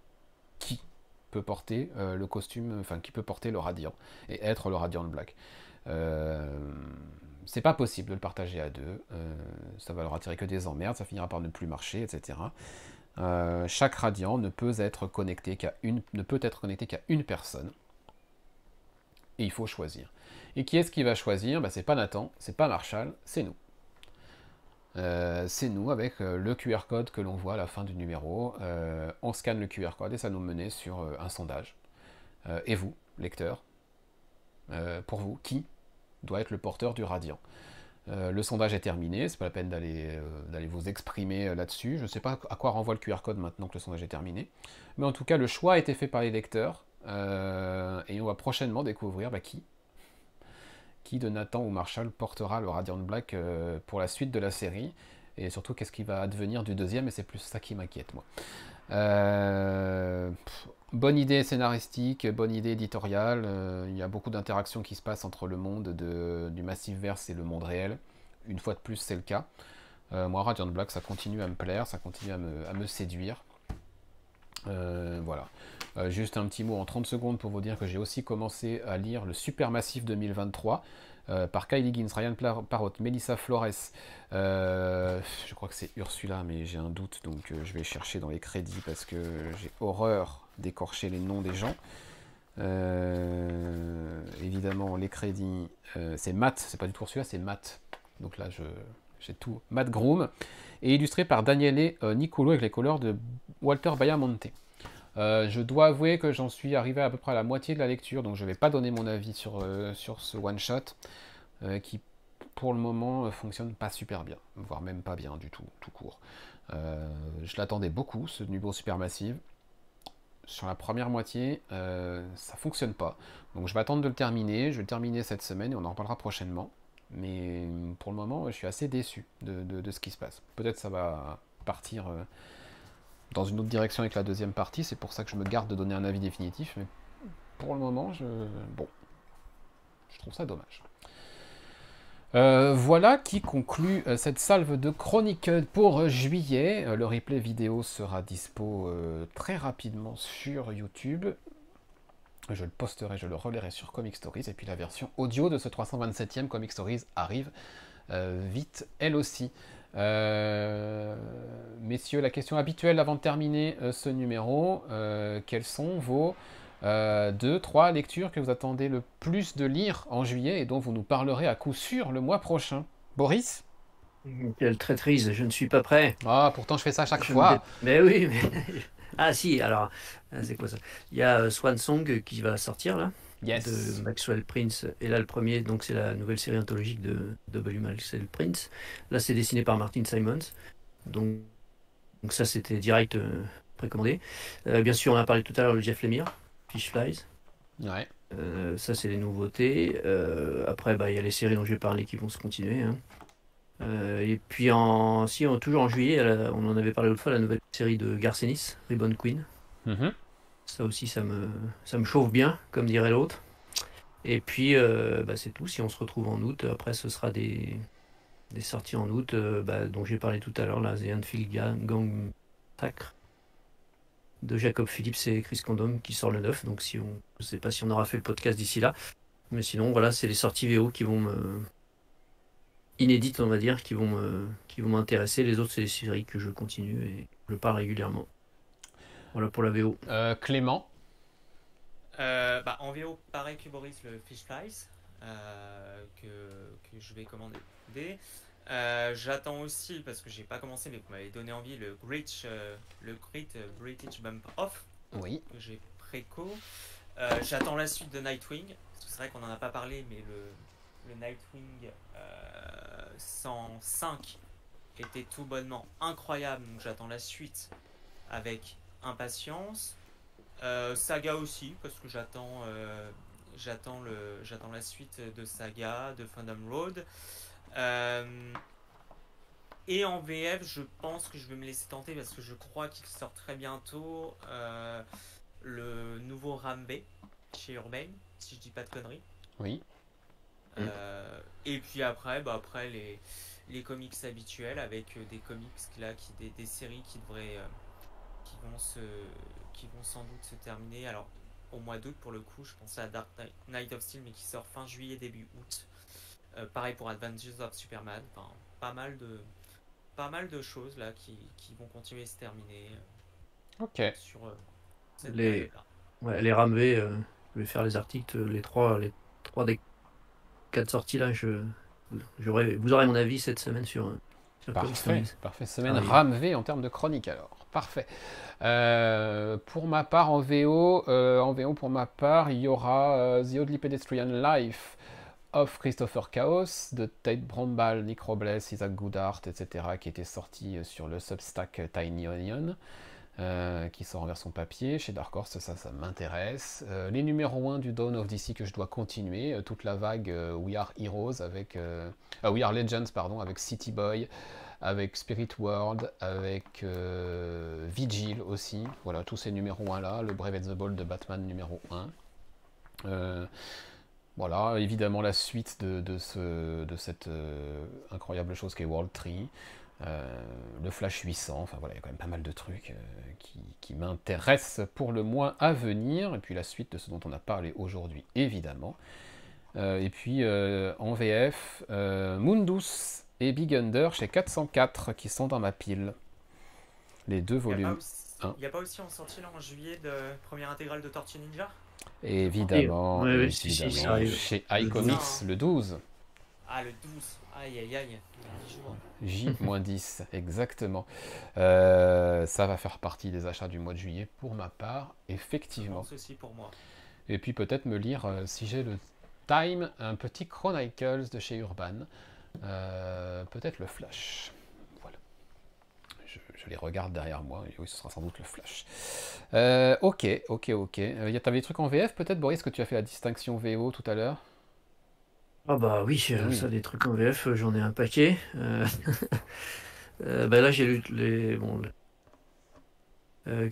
qui peut porter le costume, enfin qui peut porter le Radiant, et être le Radiant Black. C'est pas possible de le partager à deux, ça va leur attirer que des emmerdes, ça finira par ne plus marcher, etc. Chaque Radiant ne peut être connecté qu'à une personne, et il faut choisir. Et qui est-ce qui va choisir? C'est pas Nathan, c'est pas Marshall, c'est nous. C'est nous avec le QR code que l'on voit à la fin du numéro. On scanne le QR code et ça nous menait sur un sondage. Et vous, lecteurs, pour vous, qui doit être le porteur du Radiant? Le sondage est terminé, c'est pas la peine d'aller vous exprimer là-dessus. Je ne sais pas à quoi renvoie le QR code maintenant que le sondage est terminé. Mais en tout cas, le choix a été fait par les lecteurs. Et on va prochainement découvrir qui de Nathan ou Marshall portera le Radiant Black pour la suite de la série, et surtout qu'est-ce qui va advenir du deuxième, et c'est plus ça qui m'inquiète moi. Bonne idée scénaristique, bonne idée éditoriale, il y a beaucoup d'interactions qui se passent entre le monde du Massiveverse et le monde réel, une fois de plus c'est le cas. Moi Radiant Black ça continue à me plaire, ça continue à me séduire. Voilà. Juste un petit mot en 30 secondes pour vous dire que j'ai aussi commencé à lire le Supermassif 2023 par Kylie Higgins, Ryan Parrott, Melissa Flores. Je crois que c'est Ursula, mais j'ai un doute, donc je vais chercher dans les crédits parce que j'ai horreur d'écorcher les noms des gens. Évidemment, les crédits, c'est Matt, c'est pas du tout Ursula, c'est Matt. Donc là, j'ai tout. Matt Groom, et illustré par Daniele Nicolo avec les couleurs de Walter Bayamonte. Je dois avouer que j'en suis arrivé à peu près à la moitié de la lecture, donc je ne vais pas donner mon avis sur ce one-shot, qui pour le moment fonctionne pas super bien, voire même pas bien du tout, tout court. Je l'attendais beaucoup, ce numéro Supermassive. Sur la première moitié, ça fonctionne pas, donc je vais attendre de le terminer, je vais le terminer cette semaine et on en reparlera prochainement. Mais pour le moment, je suis assez déçu de ce qui se passe. Peut-être ça va partir dans une autre direction avec la deuxième partie, c'est pour ça que je me garde de donner un avis définitif, mais pour le moment, je trouve ça dommage. Voilà qui conclut cette salve de chronique pour juillet. Le replay vidéo sera dispo très rapidement sur YouTube. Je le posterai, je le relayerai sur Comic Stories. Et puis la version audio de ce 327e Comic Stories arrive vite, elle aussi. Messieurs, la question habituelle avant de terminer ce numéro, quelles sont vos 2-3 lectures que vous attendez le plus de lire en juillet et dont vous nous parlerez à coup sûr le mois prochain? Boris? Quelle traîtrise, je ne suis pas prêt. Ah, pourtant je fais ça à chaque fois. Mais oui, mais... Ah si, alors, c'est quoi ça? Il y a Swan Song qui va sortir là, Yes. de Maxwell Prince. Et là, le premier, donc c'est la nouvelle série anthologique de W. Maxwell Prince. Là, c'est dessiné par Martin Simons. Donc ça, c'était direct précommandé. Bien sûr, on a parlé tout à l'heure de Jeff Lemire, Fish Flies. Ouais. Ça, c'est les nouveautés. Après, il y a les séries dont j'ai parlé qui vont se continuer. Hein. Et puis, toujours en juillet, on en avait parlé l'autre fois, la nouvelle série de Garcenis, Ribbon Queen. Mhm. Ça aussi, ça me chauffe bien, comme dirait l'autre. Et puis, c'est tout. Si on se retrouve en août, après, ce sera des sorties en août, dont j'ai parlé tout à l'heure, là, The Anfield Gang Sacre, de Jacob Phillips et Chris Condom, qui sort le 9. Donc, je ne sais pas si on aura fait le podcast d'ici là. Mais sinon, voilà, c'est les sorties VO qui vont inédites, on va dire, qui vont m'intéresser. Les autres, c'est les séries que je continue et je parle régulièrement. Voilà pour la VO. Clément? En VO, pareil que Boris, le Fish Flies, que je vais commander. J'attends aussi, parce que j'ai pas commencé, mais vous m'avez donné envie, le Great British Bump Off, Oui. que j'ai préco. J'attends la suite de Nightwing, parce que c'est vrai qu'on en a pas parlé, mais le Nightwing 105 était tout bonnement incroyable, donc j'attends la suite avec impatience. Saga aussi, parce que j'attends la suite de Saga, de Phantom Road. Et en VF, je pense que je vais me laisser tenter parce que je crois qu'il sort très bientôt le nouveau Rambe chez Urban, si je dis pas de conneries. Oui. Et puis après les comics habituels avec des comics là, des séries qui vont sans doute se terminer. Alors au mois d'août pour le coup, je pensais à Dark Knight of Steel mais qui sort fin juillet début août. Pareil pour Adventures of Superman. Enfin, pas mal de choses là qui vont continuer à se terminer. Ok. Sur cette Les période-là. Ouais, les Ramvé, je vais faire les articles, les trois des 4 sorties là. Vous aurez mon avis cette semaine sur Comic Stories. Parfait. Semaine Ramvé en termes de chronique alors. Parfait. Pour ma part en VO, pour ma part, il y aura The Oddly Pedestrian Life of Christopher Chaos de Tate Brombal, Nick Robles, Isaac Goodhart, etc. qui était sorti sur le Substack Tiny Onion. Qui sort en version papier chez Dark Horse, ça m'intéresse. Les numéros 1 du Dawn of DC que je dois continuer, toute la vague We Are Heroes avec We Are Legends pardon, avec City Boy, avec Spirit World, avec Vigil aussi. Voilà, tous ces numéros 1 là, le Brave and the Bold de Batman numéro 1. Voilà, évidemment la suite de cette incroyable chose qu'est World Tree. Le Flash 800, enfin voilà, il y a quand même pas mal de trucs qui m'intéressent pour le mois à venir, et puis la suite de ce dont on a parlé aujourd'hui, évidemment. Et puis en VF, Mundus et Big Under chez 404 qui sont dans ma pile. Les deux volumes. Il n'y a pas aussi en sortie là en juillet de première intégrale de Tortue Ninja? Évidemment, oui, évidemment. Chez iComics le 12. Ah, le 12. Aïe, aïe, aïe. 10 jours. J-10, exactement. Ça va faire partie des achats du mois de juillet pour ma part, effectivement. Ceci pour moi. Et puis peut-être me lire, si j'ai le time, un petit Chronicles de chez Urban. Peut-être le Flash. Voilà. Je les regarde derrière moi, et oui, ce sera sans doute le Flash. Ok. T'avais des trucs en VF peut-être, Boris, que tu as fait la distinction VO tout à l'heure? Ah bah oui, ça des trucs en VF, j'en ai un paquet. Là j'ai lu les... Bon,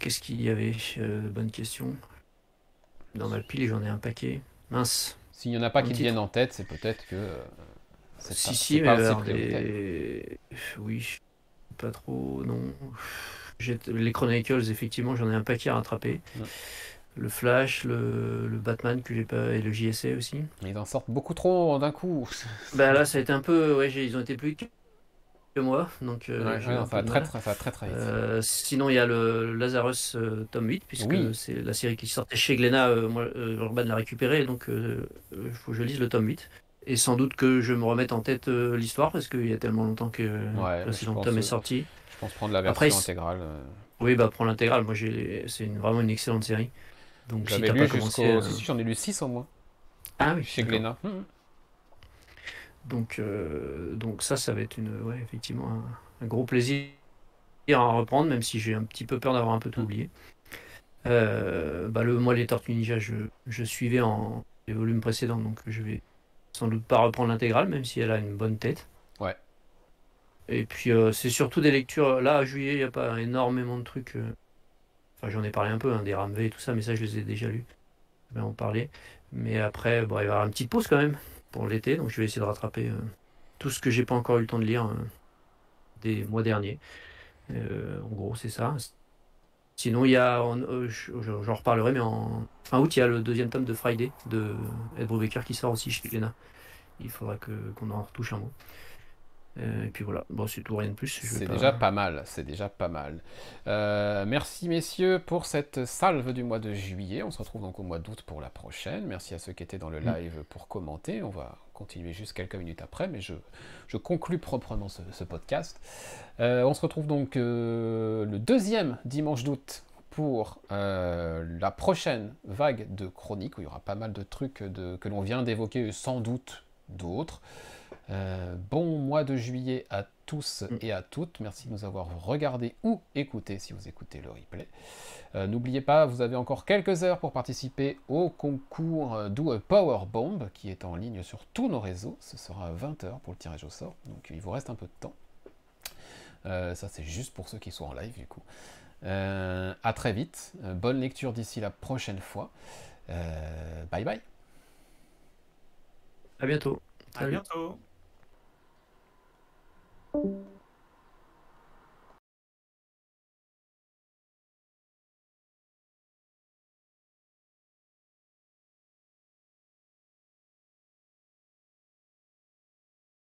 qu'est-ce qu'il y avait? Bonne question. Dans ma pile, j'en ai un paquet. Mince. S'il n'y en a pas qui te viennent en tête, c'est peut-être que... Si, mais pas aussi alors, prioritaire. oui, pas trop, non. Les Chronicles, effectivement, j'en ai un paquet à rattraper. Mm. Le Flash, le Batman que j'ai pas, et le JSA aussi. Ils en sortent beaucoup trop d'un coup. Bah là, ça a été un peu, ouais, ils ont été plus vite que moi, donc Ouais, j'ai eu un non, ça peu va de très, mal. très, ça va très très vite. Sinon, il y a le Lazarus tome 8, puisque Oui. c'est la série qui sortait chez Glénat. Moi, Urban l'a récupéré, donc il faut que je lise le tome 8. Et sans doute que je me remette en tête l'histoire, parce qu'il y a tellement longtemps que Ouais, le second tome est sorti. je pense prendre la Après, version intégrale. oui, bah prends l'intégrale. Moi, c'est vraiment une excellente série. Donc, si J'avais t'as lu pas commencé, Si, si, j'en ai lu 6 au moins, ah oui, chez d'accord. Glénat. Donc ça va être ouais, effectivement un gros plaisir à reprendre, même si j'ai un petit peu peur d'avoir un peu tout oublié. Moi, les Tortues Ninja, je suivais en les volumes précédents, donc je vais sans doute pas reprendre l'intégrale, même si elle a une bonne tête. Ouais. Et puis c'est surtout des lectures. Là, à juillet, il n'y a pas énormément de trucs. Enfin, j'en ai parlé un peu, hein, des Ramvé et tout ça, mais ça, je les ai déjà lus. Je vais en parler. Mais après, bon, il va y avoir une petite pause quand même pour l'été, donc je vais essayer de rattraper tout ce que j'ai pas encore eu le temps de lire des mois derniers. En gros, c'est ça. Sinon, il y a, j'en reparlerai, mais en fin août, il y a le deuxième tome de Friday de Ed Brubaker qui sort aussi chez Glénat. Il faudra qu'on en retouche un mot. Et puis voilà, bon, c'est tout, rien de plus. C'est déjà pas mal, c'est déjà pas mal. Merci messieurs pour cette salve du mois de juillet. On se retrouve donc au mois d'août pour la prochaine. Merci à ceux qui étaient dans le live pour commenter. On va continuer juste quelques minutes après, mais je conclus proprement ce podcast. On se retrouve donc le deuxième dimanche d'août pour la prochaine vague de chroniques, où il y aura pas mal de trucs que l'on vient d'évoquer, sans doute d'autres. Bon mois de juillet à tous et à toutes. Merci de nous avoir regardés ou écoutés si vous écoutez le replay. N'oubliez pas, vous avez encore quelques heures pour participer au concours Do a Power Bomb qui est en ligne sur tous nos réseaux. Ce sera à 20h pour le tirage au sort, donc il vous reste un peu de temps. Ça c'est juste pour ceux qui sont en live du coup. À très vite, bonne lecture d'ici la prochaine fois. Bye bye. À bientôt. À bientôt. Thank you.